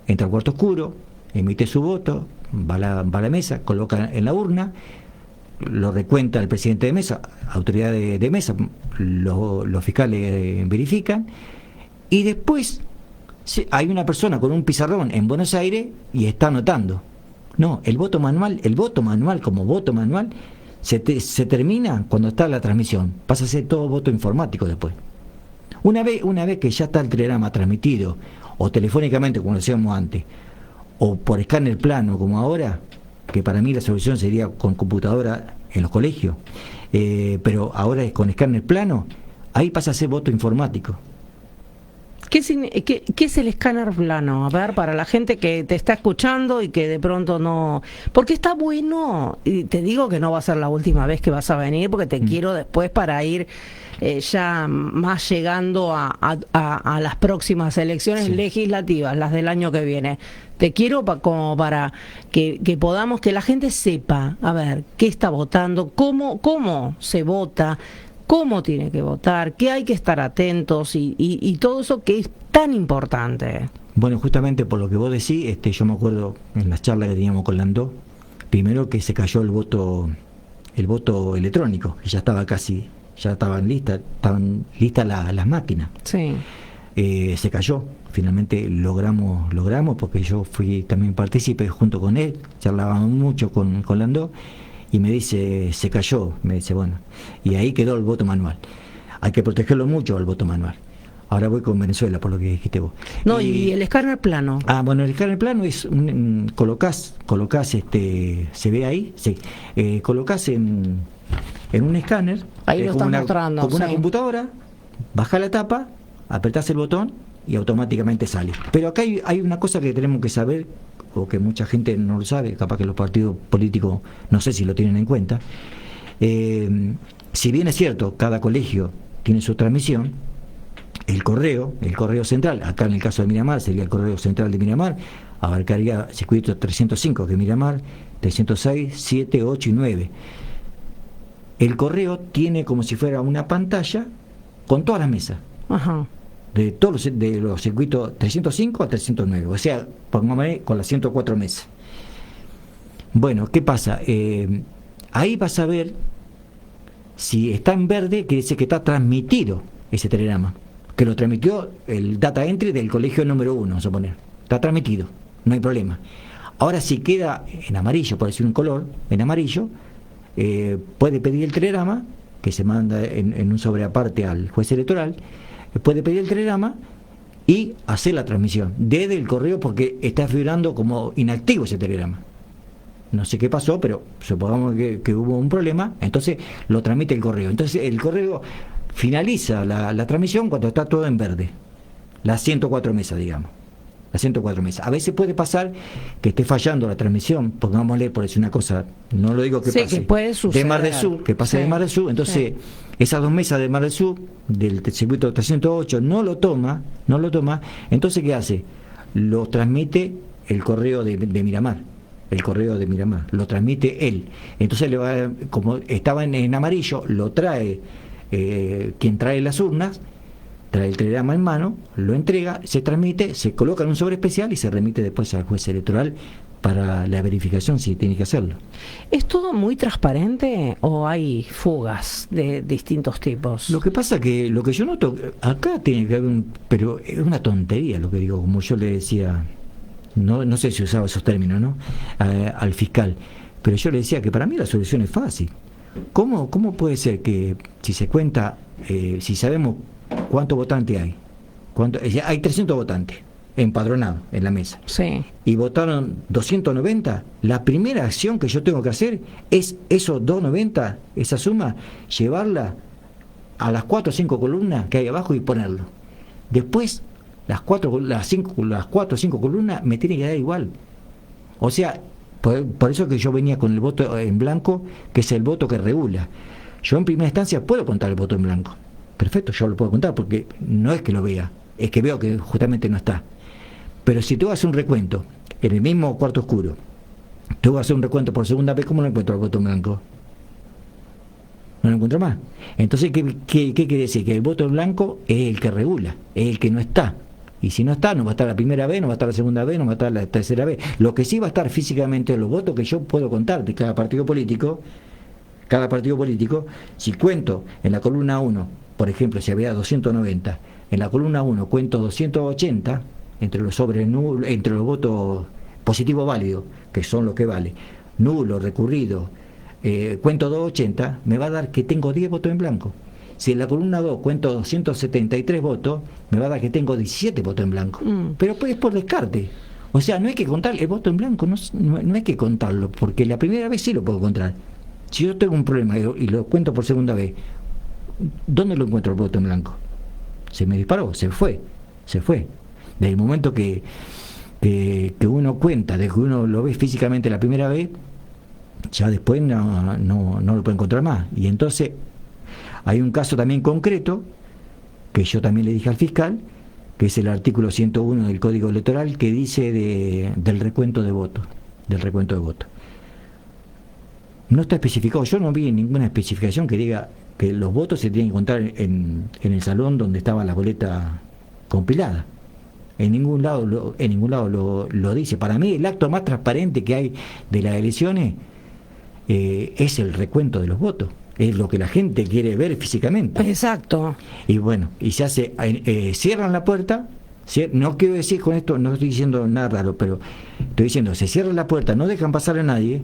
entra al cuarto oscuro, emite su voto, va a la mesa, coloca en la urna, lo recuenta el presidente de mesa, autoridad de mesa, los fiscales verifican, y después hay una persona con un pizarrón en Buenos Aires y está anotando. No, el voto manual como voto manual se termina cuando está la transmisión, pasa a ser todo voto informático después. Una vez que ya está el telegrama transmitido, o telefónicamente como lo hacíamos antes, o por escáner plano como ahora, que para mí la solución sería con computadora en los colegios, pero ahora es con escáner plano, ahí pasa a ser voto informático. ¿Qué es el escáner plano? A ver, para la gente que te está escuchando y que de pronto no... Porque está bueno, y te digo que no va a ser la última vez que vas a venir, porque te quiero después para ir ya más llegando a las próximas elecciones legislativas, las del año que viene. Te quiero como para que podamos, que la gente sepa, a ver, qué está votando, cómo se vota, cómo tiene que votar, qué hay que estar atentos y todo eso que es tan importante. Bueno, justamente por lo que vos decís, yo me acuerdo en las charlas que teníamos con Landó, primero que se cayó el voto electrónico, ya estaban listas las máquinas. Sí. Se cayó, finalmente logramos, porque yo fui también partícipe junto con él, charlábamos mucho con Landó, y me dice, se cayó, me dice, bueno, y ahí quedó el voto manual. Hay que protegerlo mucho al voto manual. Ahora voy con Venezuela, por lo que dijiste vos. No, y el escáner plano. Bueno, el escáner plano es colocás, se ve ahí, sí, colocás en un escáner, ahí lo están mostrando, como una computadora, baja la tapa, apretás el botón y automáticamente sale. Pero acá hay una cosa que tenemos que saber, o que mucha gente no lo sabe, capaz que los partidos políticos no sé si lo tienen en cuenta. Si bien es cierto, cada colegio tiene su transmisión, el correo central, acá en el caso de Miramar sería el correo central de Miramar, abarcaría circuito 305 que es Miramar, 306, 7, 8 y 9. El correo tiene como si fuera una pantalla con todas las mesas. Ajá. De todos los circuitos 305 a 309, o sea, pongámosle con las 104 mesas. Bueno, ¿qué pasa? Ahí vas a ver si está en verde, quiere decir que está transmitido ese telegrama, que lo transmitió el data entry del colegio número 1, vamos a poner. Está transmitido, no hay problema. Ahora si queda en amarillo, por decir un color, en amarillo, puede pedir el telegrama, que se manda en un sobre aparte al juez electoral, puede pedir el telegrama y hacer la transmisión desde el correo, porque está figurando como inactivo ese telegrama. No sé qué pasó, pero supongamos que hubo un problema, entonces lo transmite el correo. Entonces el correo finaliza la transmisión cuando está todo en verde. Las 104 mesas, digamos. Las 104 mesas. A veces puede pasar que esté fallando la transmisión, pongámosle por decir una cosa, no lo digo que pase, que puede suceder, de Mar del Sur, que pase de Mar del Sur, entonces esas dos mesas de Mar del Sur, del circuito 308, no lo toma, entonces ¿qué hace? Lo transmite el correo de Miramar, lo transmite él. Entonces le va, como estaba en amarillo, lo trae quien trae las urnas, trae el telegrama en mano, lo entrega, se transmite, se coloca en un sobre especial y se remite después al juez electoral para la verificación si tiene que hacerlo. ¿Es todo muy transparente o hay fugas de distintos tipos? Lo que pasa que lo que yo noto, acá tiene que haber pero es una tontería lo que digo, como yo le decía, no sé si usaba esos términos, ¿no? Al fiscal, pero yo le decía que para mí la solución es fácil. ¿Cómo puede ser que si se cuenta, si sabemos cuántos votantes hay, hay 300 votantes empadronados en la mesa, sí, y votaron 290, la primera acción que yo tengo que hacer es esos 290, esa suma, llevarla a las 4 o 5 columnas que hay abajo y ponerlo. Después las 4 o 5 columnas me tienen que dar igual. O sea, por eso que yo venía con el voto en blanco, que es el voto que regula. Yo en primera instancia puedo contar el voto en blanco, perfecto, yo lo puedo contar, porque no es que lo vea, es que veo que justamente no está. Pero si tú haces un recuento en el mismo cuarto oscuro, tú vas a hacer un recuento por segunda vez, ¿cómo lo encuentro el voto en blanco? No lo encuentro más. Entonces, ¿qué quiere decir? Que el voto en blanco es el que regula, es el que no está. Y si no está, no va a estar la primera vez, no va a estar la segunda vez, no va a estar la tercera vez. Lo que sí va a estar físicamente los votos que yo puedo contar de cada partido político, si cuento en la columna 1, por ejemplo, si había 290, en la columna 1 cuento 280, entre los sobres nulos, entre los votos positivos válidos, que son los que vale, nulo, recurrido, cuento 280, me va a dar que tengo 10 votos en blanco. Si en la columna 2 cuento 273 votos, me va a dar que tengo 17 votos en blanco. Pero pues es por descarte. O sea, no hay que contar el voto en blanco, no hay que contarlo, porque la primera vez sí lo puedo contar. Si yo tengo un problema y lo cuento por segunda vez, ¿dónde lo encuentro el voto en blanco? Se me disparó, se fue. Desde el momento que uno cuenta, de que uno lo ve físicamente la primera vez, ya después no lo puede encontrar más. Y entonces hay un caso también concreto que yo también le dije al fiscal, que es el artículo 101 del Código Electoral, que dice del recuento de votos. No está especificado, yo no vi ninguna especificación que diga que los votos se tienen que contar en el salón donde estaba la boleta compilada. En ningún lado lo dice. Para mí el acto más transparente que hay de las elecciones es el recuento de los votos. Es lo que la gente quiere ver físicamente. Exacto. Y bueno, y se hace, cierran la puerta. No quiero decir con esto, no estoy diciendo nada raro, pero estoy diciendo, se cierra la puerta, no dejan pasar a nadie,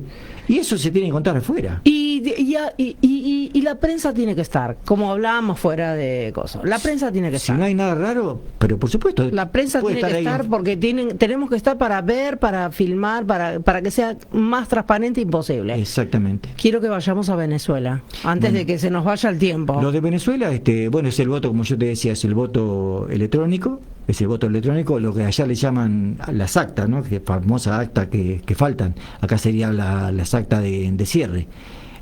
y eso se tiene que contar afuera. Y la prensa tiene que estar, como hablábamos fuera de cosas. La prensa tiene que estar. Si no hay nada raro, pero por supuesto. La prensa tiene que estar porque tenemos que estar para ver, para filmar, para que sea más transparente imposible. Exactamente. Quiero que vayamos a Venezuela, antes de que se nos vaya el tiempo. Lo de Venezuela, bueno, es el voto, como yo te decía, es el voto electrónico. Es el voto electrónico, lo que allá le llaman las actas, ¿no? Que famosa acta que faltan. Acá sería las actas de cierre.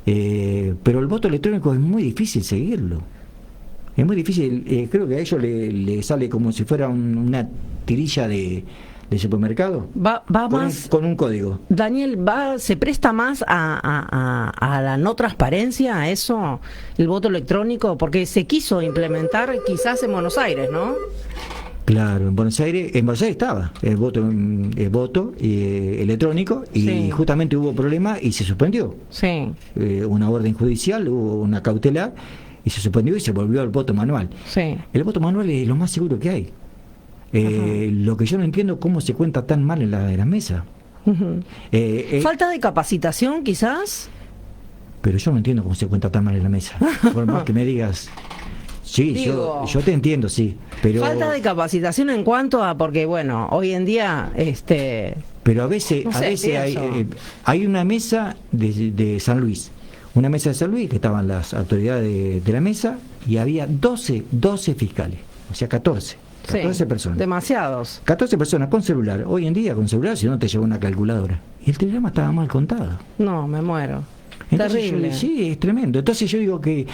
Pero el voto electrónico es muy difícil seguirlo. Es muy difícil. Creo que a ellos le sale como si fuera una tirilla de supermercado. Va más con un código. Daniel, se presta más a la no transparencia, a eso, el voto electrónico, porque se quiso implementar quizás en Buenos Aires, ¿no? Claro, en Buenos Aires estaba el voto electrónico y sí. Justamente hubo problemas y se suspendió. Sí. Una orden judicial, hubo una cautelar y se suspendió y se volvió al voto manual. Sí. El voto manual es lo más seguro que hay. Lo que yo no entiendo cómo se cuenta tan mal en la mesa. Uh-huh. ¿Falta de capacitación quizás? Pero yo no entiendo cómo se cuenta tan mal en la mesa. Por más que me digas... Sí, yo te entiendo, sí, pero... Falta de capacitación en cuanto a... Porque, bueno, hoy en día... Pero a veces, no sé, hay una mesa de San Luis. Una mesa de San Luis, que estaban las autoridades de la mesa, y había 12 fiscales, o sea, 14 personas. Demasiados. 14 personas con celular. Hoy en día, con celular, si no te lleva una calculadora. Y el telegrama estaba mal contado. No, me muero. Entonces, terrible. Sí, es tremendo. Entonces yo digo que...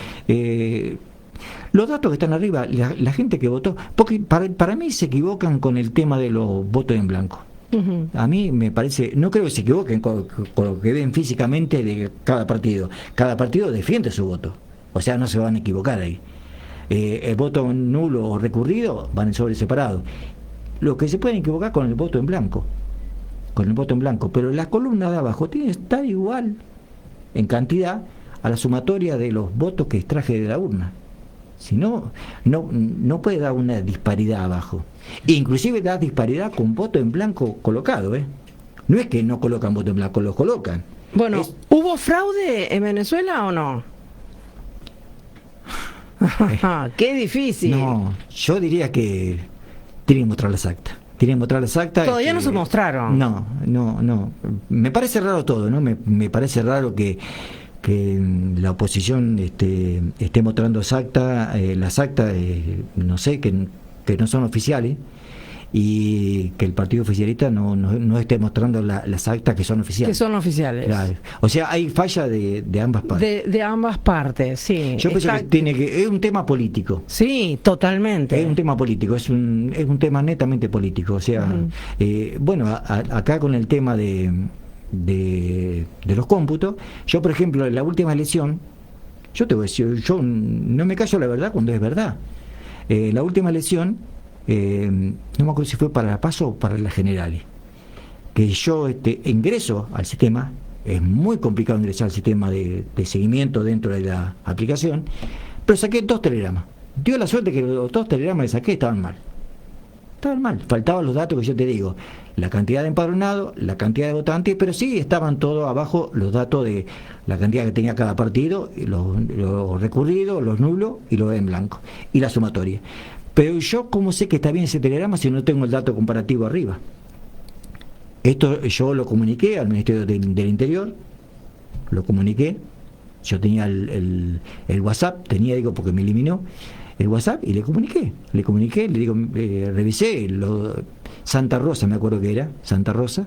los datos que están arriba, la gente que votó, porque para mí se equivocan con el tema de los votos en blanco. Uh-huh. A mí me parece, no creo que se equivoquen con lo que ven físicamente de cada partido. Cada partido defiende su voto, o sea, no se van a equivocar ahí. El voto nulo o recurrido van en sobre separado. Lo que se pueden equivocar con el voto en blanco, pero la columna de abajo tiene que estar igual en cantidad a la sumatoria de los votos que extraje de la urna. Si no puede dar una disparidad abajo. Inclusive da disparidad con voto en blanco colocado, ¿eh? No es que no colocan voto en blanco, los colocan. Bueno, ¿hubo fraude en Venezuela o no? ¡Qué difícil! No, yo diría que tienen que mostrar las actas. Todavía no se mostraron. No. Me parece raro todo, ¿no? Me parece raro que la oposición esté mostrando las actas, no sé, que no son oficiales, y que el partido oficialista no esté mostrando las actas que son oficiales. Que son oficiales. Claro. O sea, hay falla de ambas partes. De ambas partes, sí. Yo pienso que es un tema político. Sí, totalmente. Es un tema político, es un tema netamente político. O sea, bueno, acá con el tema de los cómputos, yo por ejemplo en la última elección, yo te voy a decir, yo no me callo la verdad cuando es verdad. La última elección, no me acuerdo si fue para la PASO o para las generales, que yo ingreso al sistema, es muy complicado ingresar al sistema de seguimiento dentro de la aplicación, pero saqué 2 telegramas. Dio la suerte que los 2 telegramas que saqué estaban mal, faltaban los datos que yo te digo, la cantidad de empadronados, la cantidad de votantes, pero sí estaban todos abajo los datos de la cantidad que tenía cada partido, los recurridos, los nulos y los en blanco, y la sumatoria. Pero yo, ¿cómo sé que está bien ese telegrama si no tengo el dato comparativo arriba? Esto yo lo comuniqué al Ministerio del Interior, lo comuniqué, yo tenía el WhatsApp, porque me eliminó el WhatsApp, y le comuniqué, le digo, revisé, Santa Rosa, me acuerdo que era, Santa Rosa,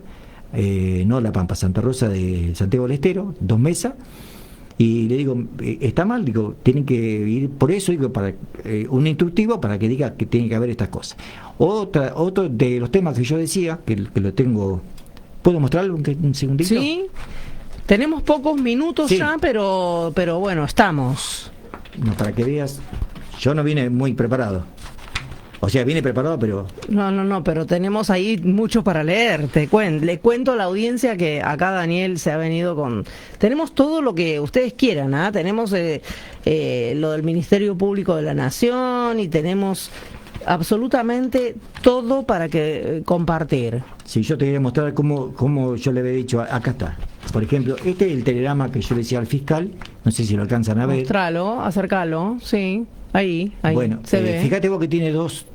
no La Pampa, Santa Rosa de Santiago del Estero, 2 mesas, y le digo, está mal, digo, tienen que ir por eso, digo, para un instructivo para que diga que tiene que haber estas cosas. Otro de los temas que yo decía, que lo tengo, ¿puedo mostrarlo un segundito? Sí, tenemos pocos minutos ya, pero bueno, estamos. No, para que veas, yo no vine muy preparado. O sea, vine preparado, pero... No, pero tenemos ahí mucho para leer. Le cuento a la audiencia que acá Daniel se ha venido con... Tenemos todo lo que ustedes quieran, ¿ah? Tenemos lo del Ministerio Público de la Nación y tenemos absolutamente todo para que compartir. Sí, yo te quería mostrar cómo yo le había dicho, acá está. Por ejemplo, este es el telegrama que yo le decía al fiscal, no sé si lo alcanzan a ver. Mostralo, acércalo, sí. Ahí, bueno, se ve. Fíjate vos que tiene 2,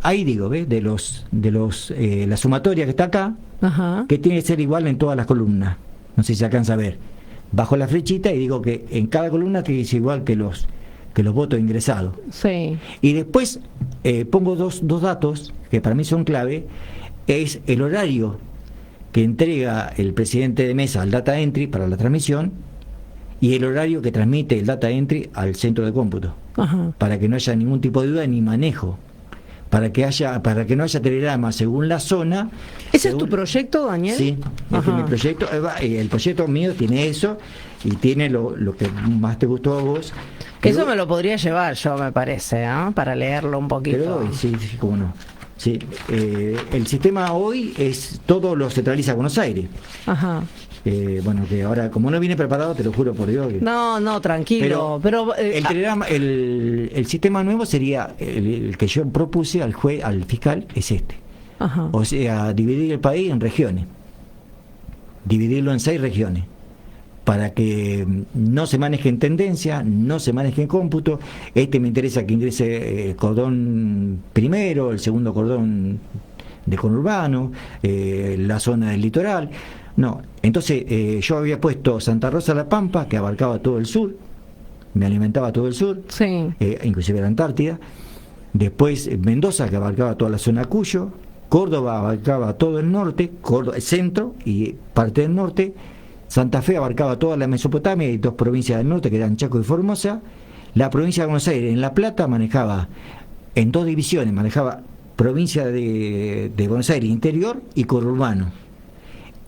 ahí digo, ¿ves? De la sumatoria que está acá, ajá, que tiene que ser igual en todas las columnas. No sé si se alcanza a ver. Bajo la flechita y digo que en cada columna tiene que ser igual que los votos ingresados. Sí. Y después pongo dos datos que para mí son clave, es el horario que entrega el presidente de mesa al data entry para la transmisión y el horario que transmite el data entry al centro de cómputo. Ajá. Para que no haya ningún tipo de duda ni manejo, para que no haya telegrama según la zona. ¿Ese es tu proyecto, Daniel? Sí, este es mi proyecto. El proyecto mío tiene eso y tiene lo que más te gustó a vos. Eso me lo podría llevar yo, me parece, para leerlo un poquito. Pero sí, cómo no. Sí, el sistema hoy todo lo centraliza Buenos Aires. Ajá. Bueno, que ahora, como no viene preparado, te lo juro por Dios. No, tranquilo. Pero el telegrama, el sistema nuevo sería el que yo propuse al fiscal, es este. Ajá. O sea, dividir el país en regiones. Dividirlo en 6 regiones. Para que no se maneje en tendencia, no se maneje en cómputo. Me interesa que ingrese el cordón primero, el segundo cordón de conurbano, la zona del litoral. No, entonces yo había puesto Santa Rosa La Pampa, que abarcaba todo el sur, me alimentaba todo el sur, sí, inclusive la Antártida. Después Mendoza, que abarcaba toda la zona Cuyo. Córdoba abarcaba todo el norte, el centro y parte del norte. Santa Fe abarcaba toda la Mesopotamia y 2 provincias del norte, que eran Chaco y Formosa. La provincia de Buenos Aires, en La Plata, manejaba en 2 divisiones, manejaba provincia de Buenos Aires interior y conurbano.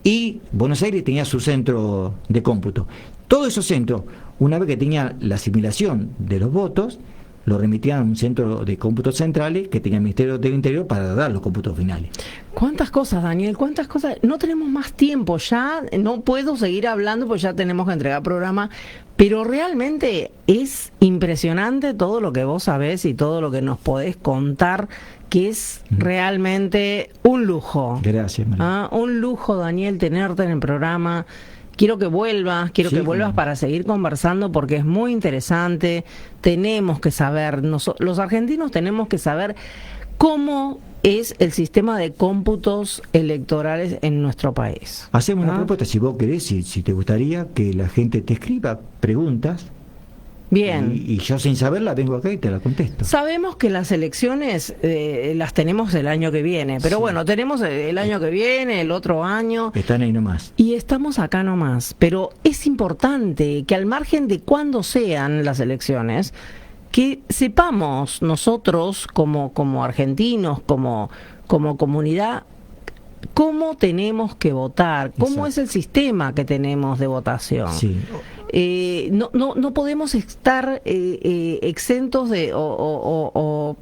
Y Buenos Aires tenía su centro de cómputo. Todos esos centros, una vez que tenía la asimilación de los votos, lo remitían a un centro de cómputos centrales que tenía el Ministerio del Interior para dar los cómputos finales. ¿Cuántas cosas, Daniel? ¿Cuántas cosas? No tenemos más tiempo ya, no puedo seguir hablando porque ya tenemos que entregar programa, pero realmente es impresionante todo lo que vos sabés y todo lo que nos podés contar, que es realmente un lujo. Gracias, María. Un lujo, Daniel, tenerte en el programa. Quiero que vuelvas, para seguir conversando porque es muy interesante. Tenemos que saber, los argentinos tenemos que saber cómo es el sistema de cómputos electorales en nuestro país. Hacemos una propuesta, si vos querés, si te gustaría, que la gente te escriba preguntas. Bien. Y yo sin saberla vengo acá y te la contesto. Sabemos que las elecciones las tenemos el año que viene, pero Sí. bueno, tenemos el año que viene, el otro año, Están ahí nomás. y estamos acá nomás. Pero es importante que al margen de cuándo sean las elecciones, que sepamos nosotros como argentinos, como comunidad, cómo tenemos que votar, cómo Exacto. es el sistema que tenemos de votación. Sí. No podemos estar exentos de o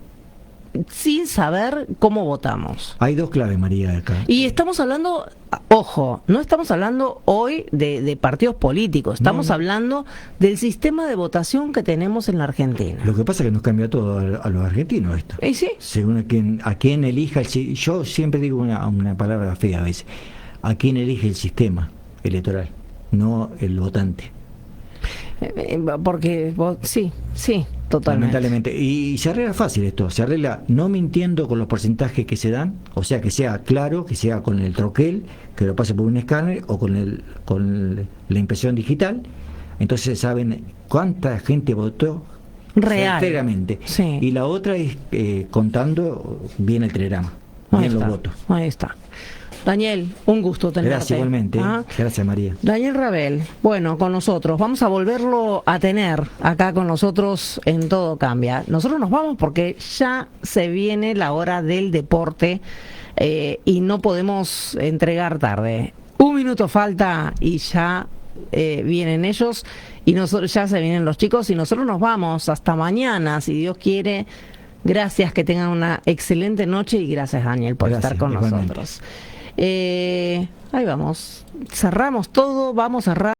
sin saber cómo votamos. Hay dos claves, María, acá. Y estamos hablando, ojo, no estamos hablando hoy de partidos políticos, estamos No. hablando del sistema de votación que tenemos en la Argentina. Lo que pasa es que nos cambia todo a los argentinos esto. ¿Y sí? Según a quién elija yo siempre digo una palabra fea a veces, a quién elige el sistema electoral, no el votante. Porque sí, totalmente. Lamentablemente. Y se arregla fácil esto, se arregla no mintiendo con los porcentajes que se dan, o sea, que sea claro, que sea con el troquel, que lo pase por un escáner o con la impresión digital. Entonces saben cuánta gente votó Real. certeramente. Sí. Y la otra es contando bien el telegrama, Ahí bien los está, votos. ahí está. Daniel, un gusto tenerte. Gracias igualmente. ¿Ah? Gracias, María. Daniel Rabel, bueno, con nosotros. Vamos a volverlo a tener acá con nosotros en Todo Cambia. Nosotros nos vamos porque ya se viene la hora del deporte y no podemos entregar tarde. Un minuto falta y ya vienen ellos y nosotros ya se vienen los chicos y nosotros nos vamos hasta mañana, si Dios quiere. Gracias, que tengan una excelente noche y gracias, Daniel, por Gracias, estar con igualmente. nosotros. Ahí vamos, cerramos todo, vamos a cerrar.